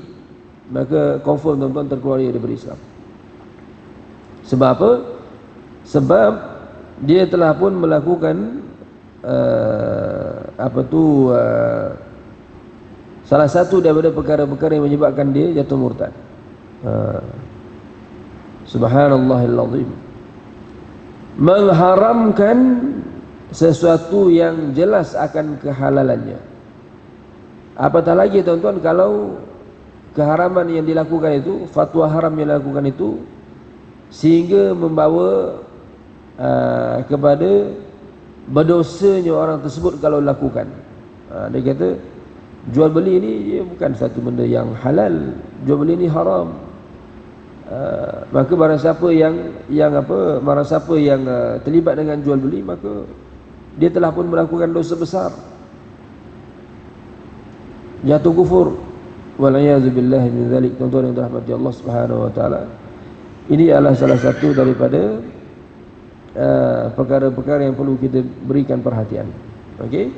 maka confirm tuan-tuan terkeluar daripada Islam. Sebab apa? Sebab dia telah pun melakukan salah satu daripada perkara-perkara yang menyebabkan dia jatuh murtad. Subhanallahil azim. Mengharamkan sesuatu yang jelas akan kehalalannya. Apatah lagi tuan-tuan kalau keharaman yang dilakukan itu, fatwa haram yang dilakukan itu, sehingga membawa kepada berdosanya orang tersebut kalau lakukan. Dia kata jual beli ini dia bukan satu benda yang halal, jual beli ini haram. Maka barang siapa yang terlibat dengan jual beli, maka dia telah pun melakukan dosa besar, jatuh kufur. Wal'iyazu billahi min dzalik. Tuan-tuan yang dirahmati Allah Subhanahu wa taala, ini adalah salah satu daripada perkara-perkara yang perlu kita berikan perhatian. Okey.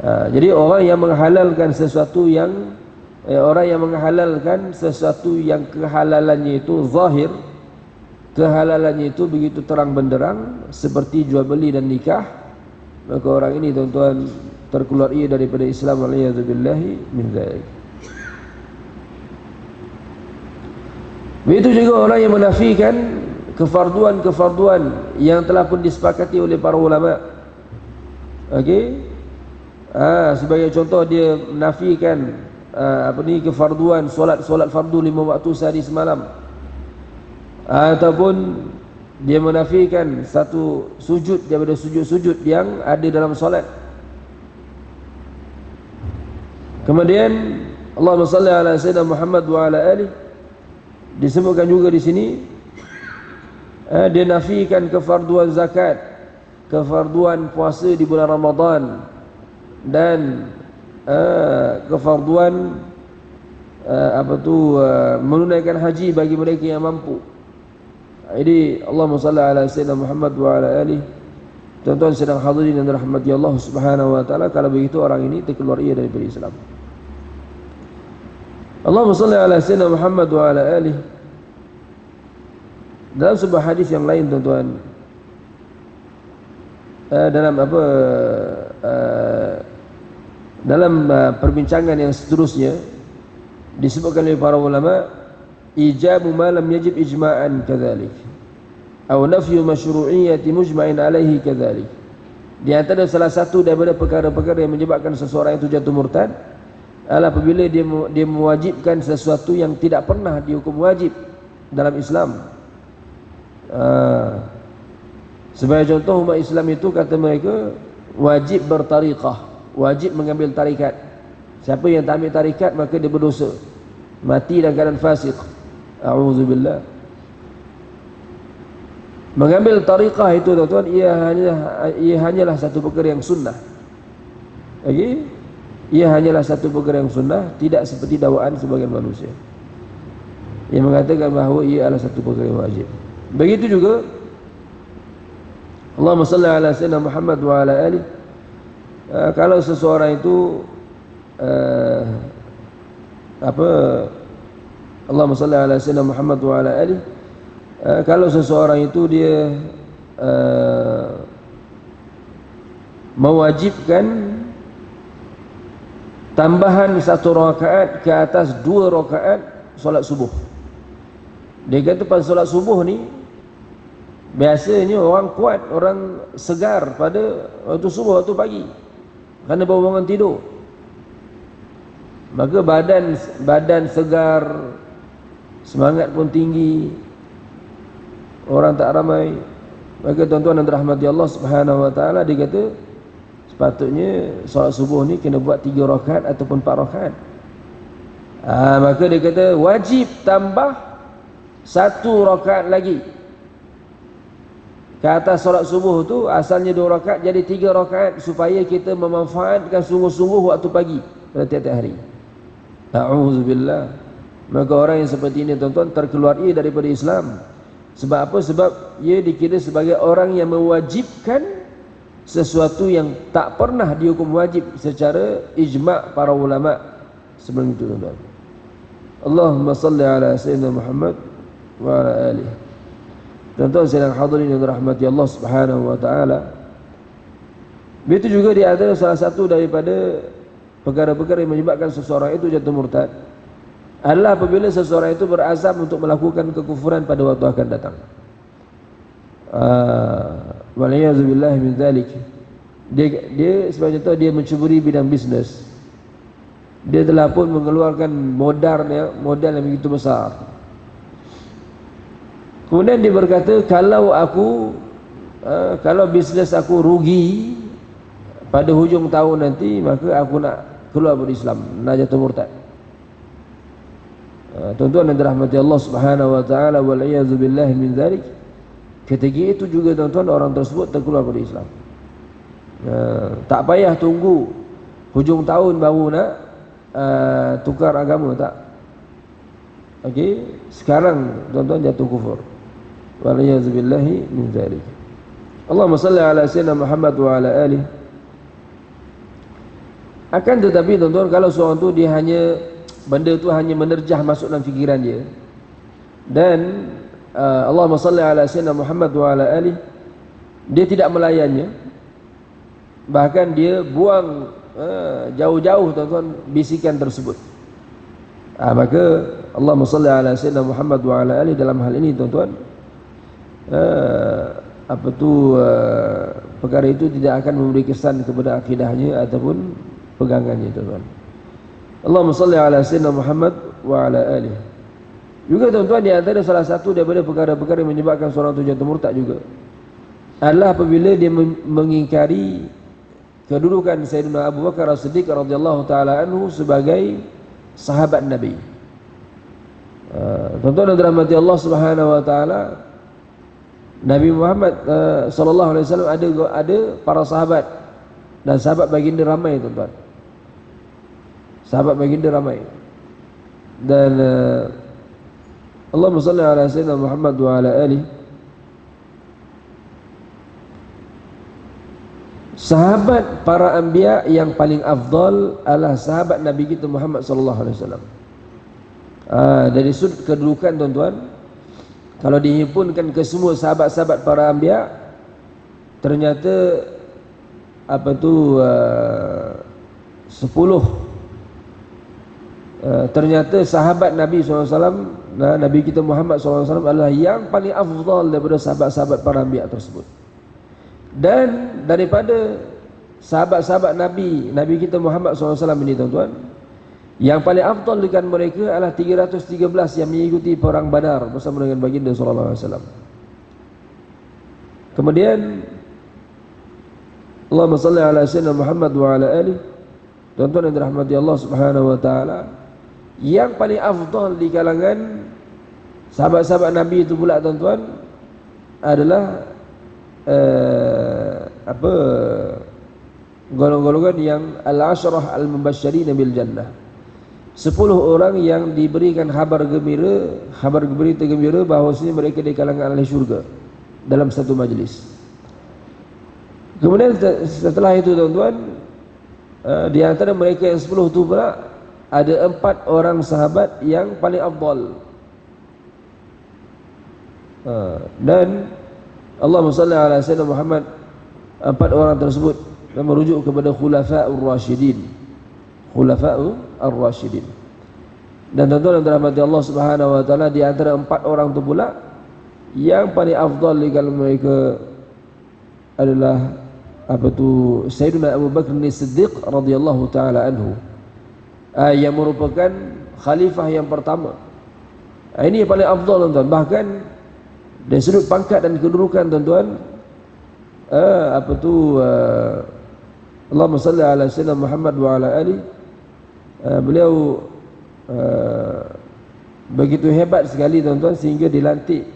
Jadi orang yang menghalalkan sesuatu yang kehalalannya itu zahir, kehalalannya itu begitu terang benderang seperti jual beli dan nikah, maka orang ini tuan-tuan terkeluar ia daripada Islam, waliyadzubillahi min dzalik. Begitu juga orang yang menafikan kefarduan-kefarduan yang telah pun disepakati oleh para ulama. Okey. Sebagai contoh, dia menafikan kefarduan solat fardu 5 waktu sehari semalam, ataupun dia menafikan satu sujud daripada sujud-sujud yang ada dalam solat. Kemudian Allahumma salli ala sayyidina Muhammad wa ala alihi, disebutkan juga di sini dia nafikan kefarduan zakat, kefarduan puasa di bulan Ramadan, dan kefarduan menunaikan haji bagi mereka yang mampu. Jadi Allahumma salli ala sayyidina Muhammad wa ala alihi. Tuan-tuan sedang hadirin yang dirahmati Allah Subhanahu wa taala, kalau begitu orang ini terkeluar ia daripada Islam. Allahumma salli ala sayyidina Muhammad wa ala alihi. Dalam sebuah hadis yang lain, tuan-tuan, dalam perbincangan yang seterusnya disebutkan oleh para ulama, ijabu ma lam yajib ijma'an kadzalik, atau nafyu masyru'iyyati mujma'in alaihi kadzalik. Di antara salah satu daripada perkara-perkara yang menyebabkan seseorang itu jatuh murtad adalah apabila dia mewajibkan sesuatu yang tidak pernah dihukum wajib dalam Islam. Sebagai contoh, umat Islam itu kata mereka wajib bertariqah, wajib mengambil tarikat. Siapa yang tak ambil tarikat maka dia berdosa, mati dalam keadaan fasik. A'udzubillah. Mengambil tariqah itu, tuan-tuan, ia hanyalah satu perkara yang sunnah. Okey? Ia hanyalah satu perkara yang sunnah, tidak seperti dakwaan sebagian manusia yang mengatakan bahawa ia adalah satu perkara yang wajib. Begitu juga Allahumma salli ala sayyidina Muhammad wa ala alihi. Kalau seseorang itu Allahumma salli ala sayyidina Muhammad wa ala alihi, kalau seseorang itu dia mewajibkan tambahan 1 rakaat ke atas 2 rakaat solat subuh. Dia kata pada solat subuh ni biasanya orang kuat, orang segar pada waktu subuh, waktu pagi, kerana baru bangun tidur. Maka badan segar, semangat pun tinggi, orang tak ramai. Maka tuan-tuan yang dirahmati Allah Subhanahu wa taala, dia kata sepatutnya solat subuh ni kena buat 3 rakaat ataupun 4 rakaat. Maka dia kata wajib tambah 1 rakaat lagi ke atas solat subuh tu. Asalnya 2 rakaat jadi 3 rakaat, supaya kita memanfaatkan sungguh-sungguh waktu pagi pada tiap-tiap hari. A'udzubillah. Maka orang yang seperti ini, tuan-tuan, terkeluar ia daripada Islam. Sebab apa? Sebab ia dikira sebagai orang yang mewajibkan sesuatu yang tak pernah dihukum wajib secara ijma' para ulama sebelum itu, tuan-tuan. Allahumma salli ala sayyidina Muhammad wa ala alihi. Tuan-tuan sedang hadirin yang dirahmati Allah Subhanahu wa taala. Begitu juga di antara salah satu daripada perkara-perkara yang menyebabkan seseorang itu jatuh murtad adalah apabila seseorang itu berazam untuk melakukan kekufuran pada waktu akan datang. Waliyadzubillah min dzalik. Dia sebagai contoh, dia mencuburi bidang bisnes. Dia telah pun mengeluarkan modal yang begitu besar. Kemudian dia berkata, kalau bisnes aku rugi pada hujung tahun nanti, maka aku nak keluar dari Islam, nak jatuh murtad. Tuan-tuan yang dirahmati Allah Subhanahu wa taala, wal iyaz billahi min dzalik. Ketika itu juga, tuan-tuan, orang tersebut terkeluar dari Islam. Tak payah tunggu hujung tahun baru nak tukar agama, tak. Okey, sekarang tuan-tuan jatuh kufur. Wal iyaz billahi min dzalik. Allahumma salli ala sayyidina Muhammad wa ala alihi. Akan tetapi tuan-tuan, kalau seorang tu dia hanya benda tu hanya menerjah masuk dalam fikiran dia, dan Allahumma salli ala sayyidina Muhammad wa ala alihi, dia tidak melayannya, bahkan dia buang jauh-jauh tuan-tuan bisikan tersebut, maka Allahumma salli ala sayyidina Muhammad wa ala alihi dalam hal ini tuan-tuan, perkara itu tidak akan memberi kesan kepada akidahnya ataupun pegangannya tuan-tuan. Allahumma salli ala sayyidina Muhammad wa ala alihi. Juga tuan-tuan, di antara salah satu daripada perkara-perkara yang menyebabkan seorang itu jatuh murtad juga adalah apabila dia mengingkari kedudukan Sayyidina Abu Bakar As-Siddiq radhiyallahu taala anhu sebagai sahabat Nabi. Tuan-tuan yang dirahmati Allah Subhanahu wa taala, Nabi Muhammad sallallahu alaihi wasallam ada para sahabat, dan sahabat baginda ramai tuan-tuan. Sahabat baginda ramai. Dan Allahumma salli ala sayyidina Muhammad wa ala alihi. Sahabat para anbiya yang paling afdal adalah sahabat Nabi kita Muhammad sallallahu alaihi wasallam. Dari sudut kedudukan tuan-tuan, kalau dihimpunkan ke semua sahabat-sahabat para anbiya, ternyata 10 ternyata sahabat Nabi SAW, Nabi kita Muhammad SAW adalah yang paling afdal daripada sahabat-sahabat para anbiya tersebut. Dan daripada sahabat-sahabat Nabi kita Muhammad SAW ini tuan-tuan, yang paling afdal dengan mereka adalah 313 yang mengikuti perang Badar bersama dengan baginda SAW. Kemudian Allahumma salli ala sayyidina Muhammad wa ala alihi. Tuan-tuan yang dirahmati Allah Subhanahu wa taala, yang paling afdal di kalangan sahabat-sahabat Nabi itu pula tuan-tuan adalah golongan-golongan yang al-asyrah al-mubasysyirin bil jannah. 10 orang yang diberikan kabar berita gembira bahawasanya mereka di kalangan ahli syurga dalam satu majlis. Kemudian setelah itu tuan-tuan, di antara mereka yang 10 itu pula ada 4 orang sahabat yang paling afdal. Dan Allahumma salli ala sayyidina Muhammad, 4 orang tersebut merujuk kepada khulafa'ur rasyidin. Khulafa'ur rasyidin. Dan tuan-tuan yang dirahmati Allah Subhanahu wa taala, di antara 4 orang itu pula yang paling afdal di kalangan mereka adalah Sayyidina Abu Bakar As-Siddiq radhiyallahu taala anhu, yang merupakan khalifah yang pertama. Ini yang paling afdal tuan-tuan. Bahkan dari sudut pangkat dan kedudukan tuan-tuan, Allahumma salli ala sayyidina Muhammad wa ala ali, beliau begitu hebat sekali tuan-tuan, sehingga dilantik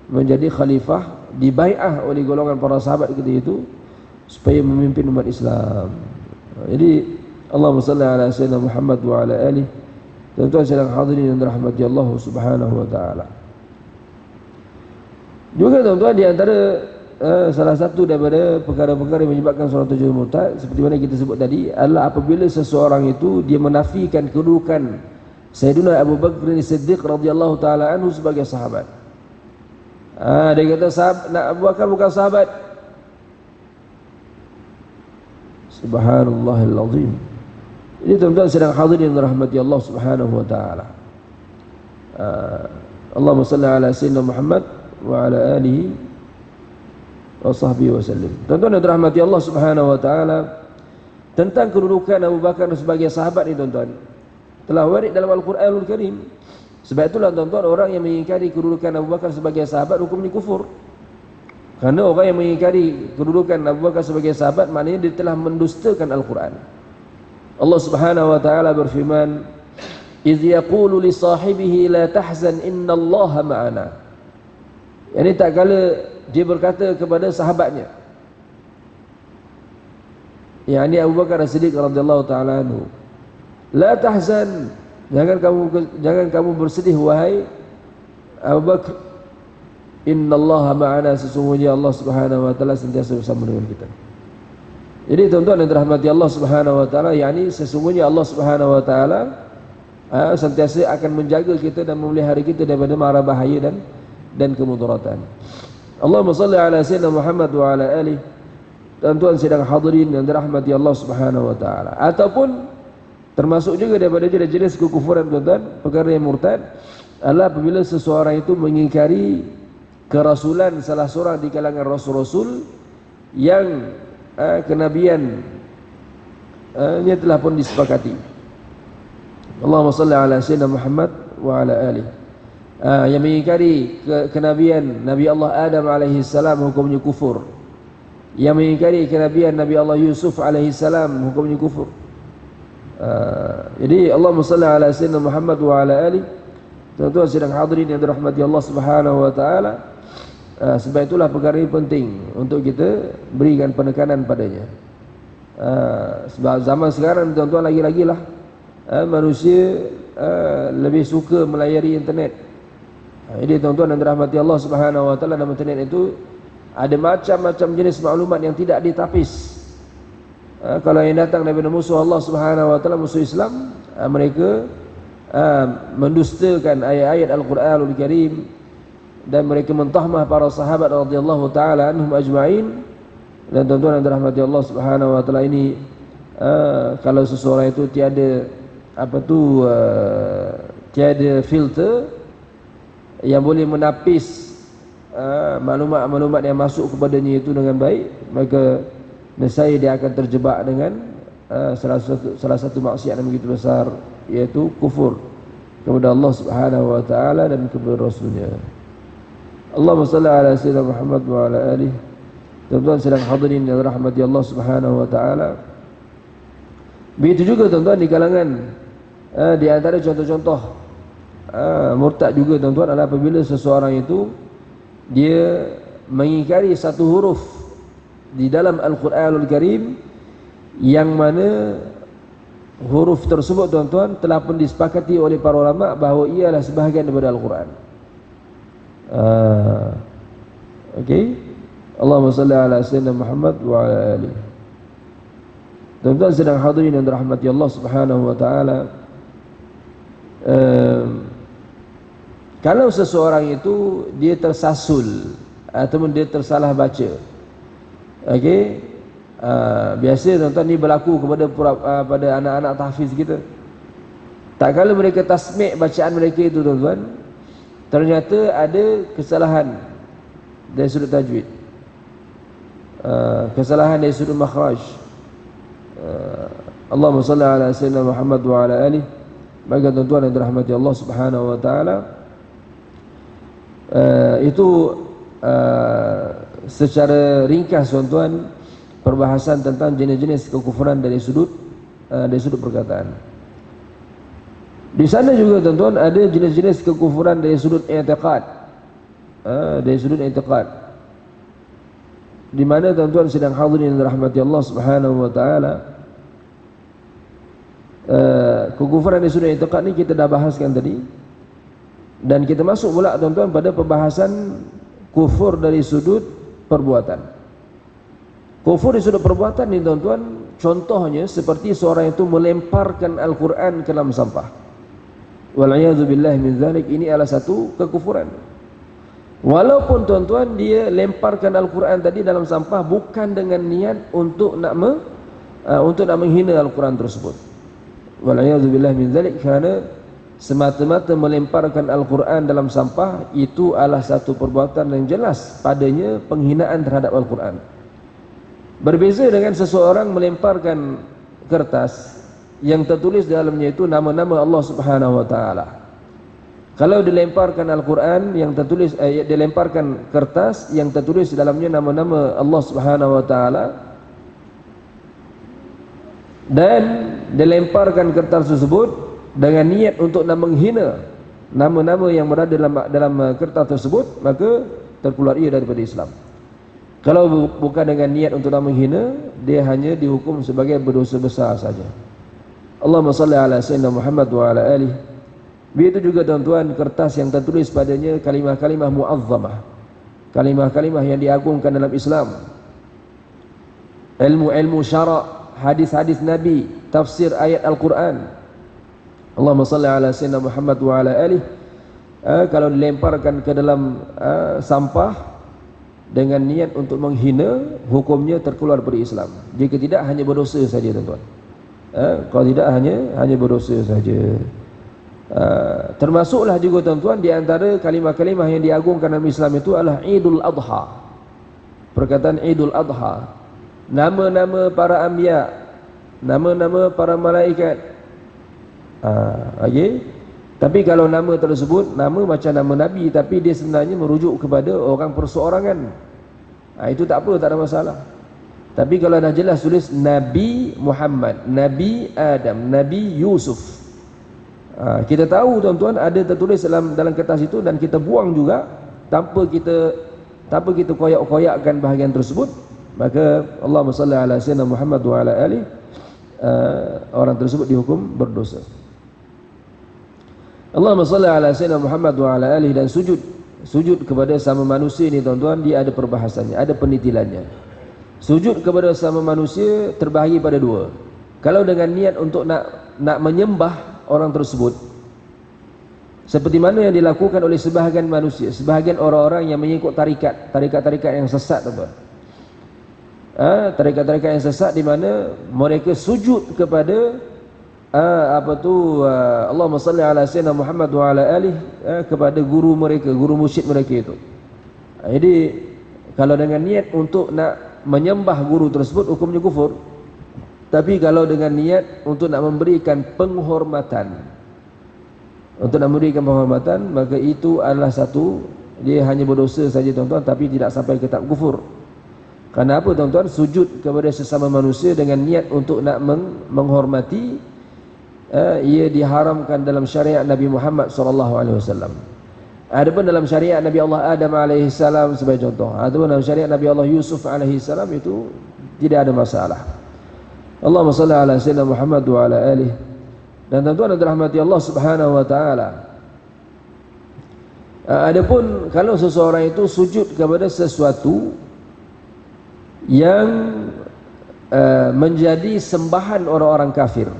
menjadi khalifah, dibai'ah oleh golongan para sahabat ketika itu supaya memimpin umat Islam. Jadi Allahumma salli ala sayyidina Muhammad wa ala alihi. Tuan-tuan sedang hadirin yang dirahmati Allah Subhanahu wa taala. Juga tuan-tuan, di antara salah satu daripada perkara-perkara yang menyebabkan seorang itu jadi murtad, seperti mana kita sebut tadi, adalah apabila seseorang itu dia menafikan kedudukan Sayyidina Abu Bakar As-Siddiq radhiyallahu taala anhu sebagai sahabat. Dia kata Abu Bakar bukan sahabat. Subhanallahil azim. Ini tuan-tuan sedang hadirin yang dirahmati Allah Subhanahu wa taala. Allahumma salli ala sayyidina Muhammad wa ala alihi wa sahbihi wa sallim. Tuan-tuan yang dirahmati Allah Subhanahu wa taala, tentang kedudukan Abu Bakar sebagai sahabat ini tuan-tuan telah warid dalam Al-Quranul Karim. Sebab itulah tuan-tuan, orang yang mengingkari kedudukan Abu Bakar sebagai sahabat hukumnya kufur. Kerana orang yang mengingkari kedudukan Abu Bakar sebagai sahabat, maknanya dia telah mendustakan Al-Quran. Allah Subhanahu wa taala berfirman, "Idz yaqulu li sahibihi la tahzan innallaha ma'ana." Yani tak kala dia berkata kepada sahabatnya, yakni Abu Bakar As-Siddiq radhiyallahu taala anhu, "La tahzan, jangan kamu bersedih wahai Abu Bakar. Innallaha ma'ana, sesungguhnya Allah Subhanahu wa taala sentiasa bersama dengan kita. Jadi tuan-tuan yang dirahmati Allah Subhanahu wa taala, yakni sesungguhnya Allah Subhanahu wa taala sentiasa akan menjaga kita dan memelihara kita daripada mara bahaya dan kemudaratan. Allahumma salli ala sayyidina Muhammad wa ala alihi. Tuan-tuan sedang hadirin yang dirahmati Allah Subhanahu wa taala, ataupun termasuk juga daripada jenis-jenis kekufuran tuan-tuan, perkara yang murtad adalah apabila seseorang itu mengingkari kerasulan salah seorang di kalangan rasul-rasul yang kenabian nya telah pun disepakati. Allahumma salli ala sayyidina Muhammad wa ala alihi. Yang mengingkari kenabian Nabi Allah Adam alaihi salam hukumnya kufur. Yang mengingkari kenabian Nabi Allah Yusuf alaihi salam hukumnya kufur. Jadi Allahumma salli ala sayyidina Muhammad wa ala alihi. Tuan-tuan sedang hadirin yang dirahmati Allah Subhanahu wa taala, sebab itulah perkara ini penting untuk kita berikan penekanan padanya. Sebab zaman sekarang tuan-tuan lagi-lagilah manusia lebih suka melayari internet. Jadi tuan-tuan yang dirahmati Allah Subhanahu wa taala, dalam internet itu ada macam-macam jenis maklumat yang tidak ditapis. Kalau yang datang daripada musuh Allah Subhanahu wa taala, musuh Islam, mereka mendustakan ayat-ayat Al-Quranul Karim, dan mereka mentahmah para sahabat radhiyallahu taala anhum ajma'in. Dan tuan-tuan yang dirahmati Allah Subhanahu wa taala, ini kalau seseorang itu tiada tiada filter yang boleh menapis maklumat-maklumat yang masuk kepadanya itu dengan baik, maka nescaya dia akan terjebak dengan salah satu maksiat yang begitu besar, yaitu kufur kepada Allah Subhanahu wa taala dan kepada Rasulnya. Allahumma salli ala sayyidina Muhammad wa ala alihi. Tuan-tuan sedang hadirin yang rahmati Allah Subhanahu wa taala, begitu juga tuan-tuan di kalangan di antara contoh-contoh murtad juga tuan-tuan adalah apabila seseorang itu dia mengingkari satu huruf di dalam Al-Quranul Karim, yang mana huruf tersebut tuan-tuan telah pun disepakati oleh para ulama bahawa ia adalah sebahagian daripada Al-Quran. Okey, Allahumma salli ala sayyidina Muhammad wa ala alihi. Tuan-tuan sedang hadirin yang dirahmati Allah Subhanahu wa taala, kalau seseorang itu dia tersasul ataupun dia tersalah baca, okey, biasa tuan-tuan ni berlaku pada anak-anak tahfiz kita. Tak kala mereka tasmi' bacaan mereka itu tuan-tuan, ternyata ada kesalahan dari sudut tajwid, kesalahan dari sudut makhraj. Allahumma salli ala sayyidina Muhammad wa ala alihi. Bagi tuan-tuan yang dirahmati Allah Subhanahu wa taala, itu secara ringkas tuan-tuan perbahasan tentang jenis-jenis kekufuran dari sudut perkataan. Di sana juga tuan-tuan ada jenis-jenis kekufuran dari sudut i'tiqad, dari sudut i'tiqad, di mana tuan-tuan sedang hadirin yang dirahmati Allah Subhanahu wa taala. Kekufuran dari sudut i'tiqad ni kita dah bahaskan tadi, dan kita masuk pula tuan-tuan pada pembahasan kufur dari sudut perbuatan. Kufur dari sudut perbuatan ni tuan-tuan, contohnya seperti seorang itu melemparkan Al-Quran ke dalam sampah. Wal'iyadzu billahi min zalik. Ini adalah satu kekufuran. Walaupun tuan-tuan dia lemparkan Al-Quran tadi dalam sampah bukan dengan niat untuk nak menghina Al-Quran tersebut. Wal'iyadzu billahi min zalik, kerana semata-mata melemparkan Al-Quran dalam sampah itu adalah satu perbuatan yang jelas padanya penghinaan terhadap Al-Quran. Berbeza dengan seseorang melemparkan kertas yang tertulis dalamnya itu nama-nama Allah Subhanahu wa taala. Kalau dilemparkan Al-Quran yang tertulis dilemparkan kertas yang tertulis dalamnya nama-nama Allah Subhanahu wa taala, dan dilemparkan kertas tersebut dengan niat untuk nak menghina nama-nama yang berada dalam kertas tersebut, maka terkeluar ia daripada Islam. Kalau bukan dengan niat untuk nak menghina, dia hanya dihukum sebagai berdosa besar saja. Allahumma salli ala sayyidina Muhammad wa ala alihi. Begitu juga tuan-tuan kertas yang tertulis padanya kalimah-kalimah mu'azzamah, kalimah-kalimah yang diagungkan dalam Islam, ilmu-ilmu syarak, hadis-hadis Nabi, tafsir ayat Al-Quran. Allahumma salli ala sayyidina Muhammad wa ala alihi. Kalau dilemparkan ke dalam sampah dengan niat untuk menghina, hukumnya terkeluar dari Islam. Jika tidak, hanya berdosa saja, tuan-tuan. Kalau tidak, hanya berdosa saja. Termasuklah juga, tuan-tuan, di antara kalimah-kalimah yang diagungkan dalam Islam itu adalah Idul Adha. Perkataan Idul Adha, nama-nama para anbiya, nama-nama para malaikat. Okay. Tapi kalau nama tersebut, nama macam nama Nabi, tapi dia sebenarnya merujuk kepada orang perseorangan, itu tak apa, tak ada masalah. Tapi kalau dah jelas tulis Nabi Muhammad, Nabi Adam, Nabi Yusuf, kita tahu, tuan-tuan, ada tertulis dalam kertas itu, dan kita buang juga tanpa kita koyak-koyakkan bahagian tersebut, maka Allahumma salli ala sayyidina Muhammad wa ala alihi, orang tersebut dihukum berdosa. Allahumma salli ala sayyidina Muhammad wa ala alihi. Dan sujud kepada sama manusia ini, tuan-tuan, dia ada perbahasannya, ada penitilannya. Sujud kepada sama manusia terbahagi pada dua. Kalau dengan niat untuk nak menyembah orang tersebut, seperti mana yang dilakukan oleh sebahagian manusia, sebahagian orang-orang yang mengikut tarikat yang sesat, tuan-tuan. Tarikat-tarikat yang sesat di mana mereka sujud kepada Allahumma salli ala sayyidina Muhammad wa ala alihi, kepada guru mereka, guru musyid mereka itu. Jadi kalau dengan niat untuk nak menyembah guru tersebut, hukumnya kufur. Tapi kalau dengan niat untuk nak memberikan penghormatan, maka itu adalah satu, dia hanya berdosa saja, tuan-tuan, tapi tidak sampai ke tahap kufur. Karena apa, tuan-tuan? Sujud kepada sesama manusia dengan niat untuk nak menghormati, ia diharamkan dalam syariat Nabi Muhammad SAW. Adapun dalam syariat Nabi Allah Adam AS sebagai contoh, adapun dalam syariat Nabi Allah Yusuf AS itu tidak ada masalah. Allahumma salli ala sayyidina Muhammad wa ala alihi. Dan tuan-tuan yang dirahmati Allah Subhanahu wa taala, adapun kalau seseorang itu sujud kepada sesuatu yang menjadi sembahan orang-orang kafir,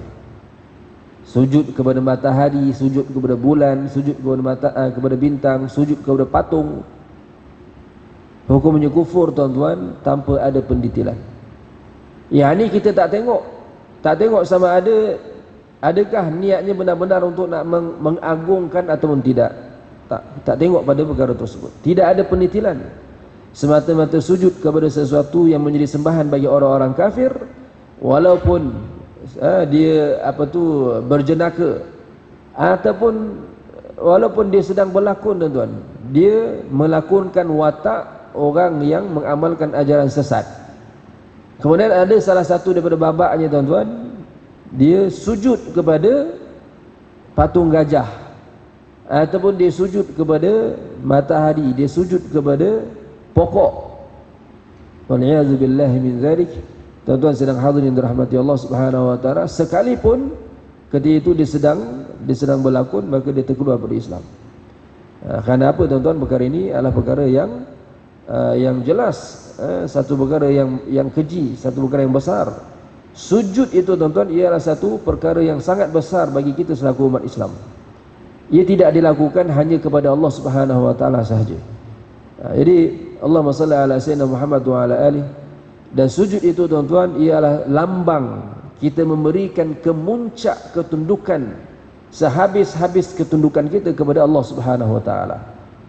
sujud kepada matahari, sujud kepada bulan, sujud kepada bintang, sujud kepada patung, hukumnya kufur, tuan-tuan, tanpa ada pendetilan. Yang ni kita tak tengok sama adakah niatnya benar-benar untuk nak mengagungkan ataupun tidak. Tak tengok pada perkara tersebut. Tidak ada pendetilan. Semata-mata sujud kepada sesuatu yang menjadi sembahan bagi orang-orang kafir, walaupun dia berjenaka, ataupun walaupun dia sedang berlakon, tuan-tuan, dia melakonkan watak orang yang mengamalkan ajaran sesat. Kemudian ada salah satu daripada babaknya, tuan-tuan, dia sujud kepada patung gajah, ataupun dia sujud kepada matahari, dia sujud kepada pokok. Wal'iyazubillahi min zalik. Tuan-tuan sedang hadirin dirahmati Allah Subhanahu wa taala, sekalipun ketika itu dia sedang berlakon, maka dia terkeluar dari Islam. Kerana apa, tuan-tuan? Perkara ini adalah perkara yang jelas, satu perkara yang keji, satu perkara yang besar. Sujud itu, tuan-tuan, ialah satu perkara yang sangat besar bagi kita selaku umat Islam. Ia tidak dilakukan hanya kepada Allah Subhanahu wa taala sahaja. Jadi Allahumma salli ala sayyidina Muhammad wa ala alihi. Dan sujud itu, tuan-tuan, ialah lambang kita memberikan kemuncak ketundukan, sehabis-habis ketundukan kita kepada Allah Subhanahu wa taala.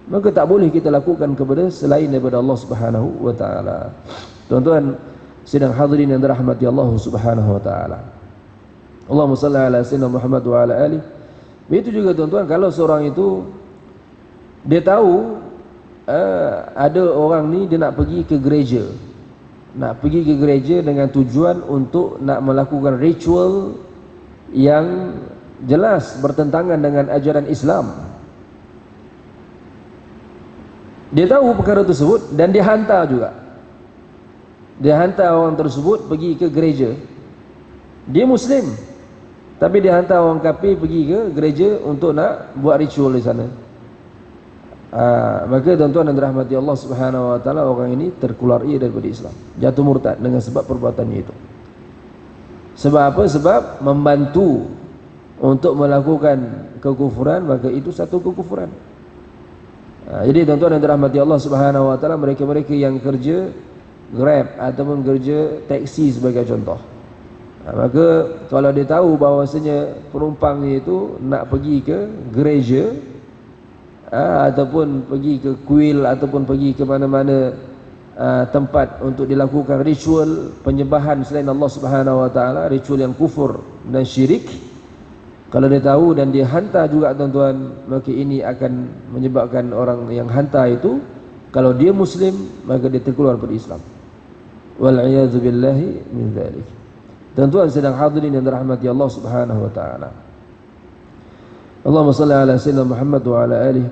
Maka tak boleh kita lakukan kepada selain daripada Allah Subhanahu wa taala. Tuan-tuan sidang hadirin yang dirahmati Allah Subhanahu wa taala, Allahumma salli ala sayyidina Muhammad wa ala alihi. Begitu juga, tuan-tuan, kalau seorang itu dia tahu ada orang ni dia nak pergi ke gereja, dengan tujuan untuk nak melakukan ritual yang jelas bertentangan dengan ajaran Islam. Dia tahu perkara tersebut dan dia hantar juga. Dia hantar orang tersebut pergi ke gereja. Dia Muslim, tapi dia hantar orang kafir pergi ke gereja untuk nak buat ritual di sana. Maka tuan-tuan dan dirahmati Allah Subhanahu wa taala, orang ini terkeluar ia daripada Islam, jatuh murtad dengan sebab perbuatannya itu. Sebab apa? Sebab membantu untuk melakukan kekufuran, maka itu satu kekufuran. Jadi tuan-tuan dan dirahmati Allah Subhanahu wa taala, mereka-mereka yang kerja Grab ataupun kerja taksi sebagai contoh, maka kalau dia tahu bahawasanya penumpangnya itu nak pergi ke gereja, ataupun pergi ke kuil, ataupun pergi ke mana-mana tempat untuk dilakukan ritual penyembahan selain Allah Subhanahu wa taala, ritual yang kufur dan syirik, kalau dia tahu dan dia hantar juga tuan-tuan, maka ini akan menyebabkan orang yang hantar itu, kalau dia Muslim, maka dia terkeluar dari Islam. Wal'iyadzu billahi min dzalik. Tuan-tuan sedang hadirin yang dirahmati Allah Subhanahu wa taala. Allahumma salli ala sayyidina Muhammad wa ala alihi.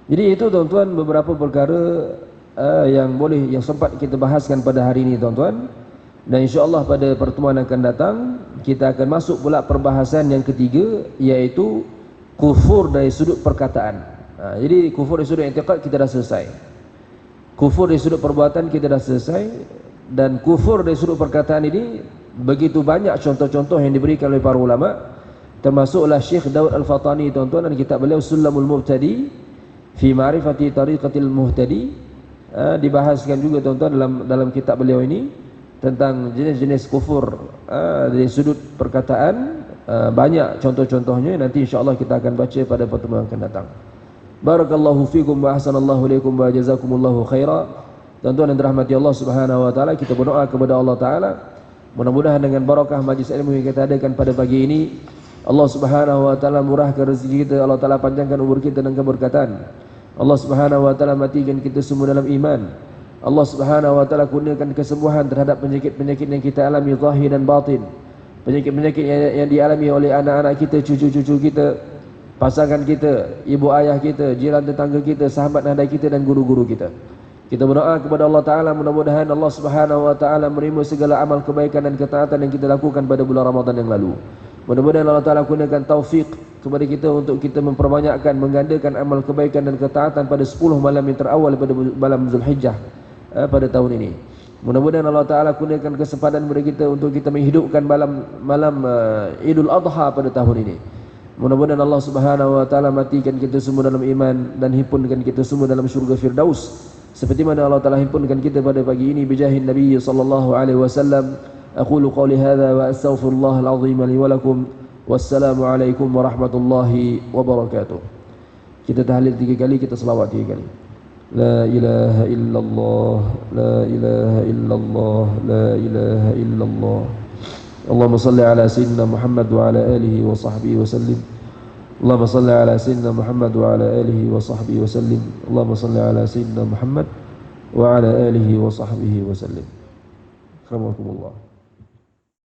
Jadi itu tuan-tuan beberapa perkara yang sempat kita bahaskan pada hari ini tuan-tuan. Dan insya-Allah pada pertemuan akan datang kita akan masuk pula perbahasan yang ketiga, iaitu kufur dari sudut perkataan. Jadi kufur dari sudut i'tiqad kita dah selesai. Kufur dari sudut perbuatan kita dah selesai, dan kufur dari sudut perkataan ini begitu banyak contoh-contoh yang diberikan oleh para ulama, termasuklah Syekh Daud Al-Fatani tuan-tuan, dan kitab beliau Sulamul Mubtadi fi Ma'rifati Tariqatil Muhtadi, dibahaskan juga tuan-tuan dalam kitab beliau ini tentang jenis-jenis kufur dari sudut perkataan. Banyak contoh-contohnya, nanti insya-Allah kita akan baca pada pertemuan akan datang. Barakallahu fikum wa ahsanallahu ilaikum wa jazakumullahu khaira. Tuan-tuan dan dirahmati Allah Subhanahu wa taala, kita berdoa kepada Allah taala, mudah-mudahan dengan barakah majlis ilmu yang kita adakan pada pagi ini, Allah Subhanahu wa taala murahkan rezeki kita, Allah taala panjangkan umur kita dengan keberkatan. Allah Subhanahu wa taala matikan kita semua dalam iman. Allah Subhanahu wa taala kurniakan kesembuhan terhadap penyakit-penyakit yang kita alami zahir dan batin. Penyakit-penyakit yang dialami oleh anak-anak kita, cucu-cucu kita, pasangan kita, ibu ayah kita, jiran tetangga kita, sahabat nada kita dan guru-guru kita. Kita berdoa kepada Allah Ta'ala, mudah-mudahan Allah Subhanahu wa Ta'ala menerima segala amal kebaikan dan ketaatan yang kita lakukan pada bulan Ramadan yang lalu. Mudah-mudahan Allah Ta'ala kurniakan taufik kepada kita untuk kita memperbanyakkan, menggandakan amal kebaikan dan ketaatan pada 10 malam yang terawal pada malam Zulhijjah pada tahun ini. Mudah-mudahan Allah Ta'ala kurniakan kesempatan kepada kita untuk kita menghidupkan malam Idul Adha pada tahun ini. Mudah-mudahan Allah Subhanahu wa Ta'ala matikan kita semua dalam iman dan himpunkan kita semua dalam syurga Firdaus, seperti mana Allah Ta'ala himpunkan kita pada pagi ini bijahin Nabi sallallahu alaihi wasallam. Aqulu qawli hadha wa astaghfirullahal azim li wa lakum. Wassalamu alaikum warahmatullahi wabarakatuh. Kita tahlil 3 kali, kita selawat 3 kali. La ilaha illallah, la ilaha illallah, la ilaha illallah. Allahumma salli ala sayyidina Muhammad wa ala alihi wa sahbihi wa sallim. Allahumma salli ala sayyidina Muhammad wa ala alihi wa sahbihi wa sallim. Allahumma salli ala sayyidina Muhammad wa ala alihi wa sahbihi wa sallim. Akramakumullah.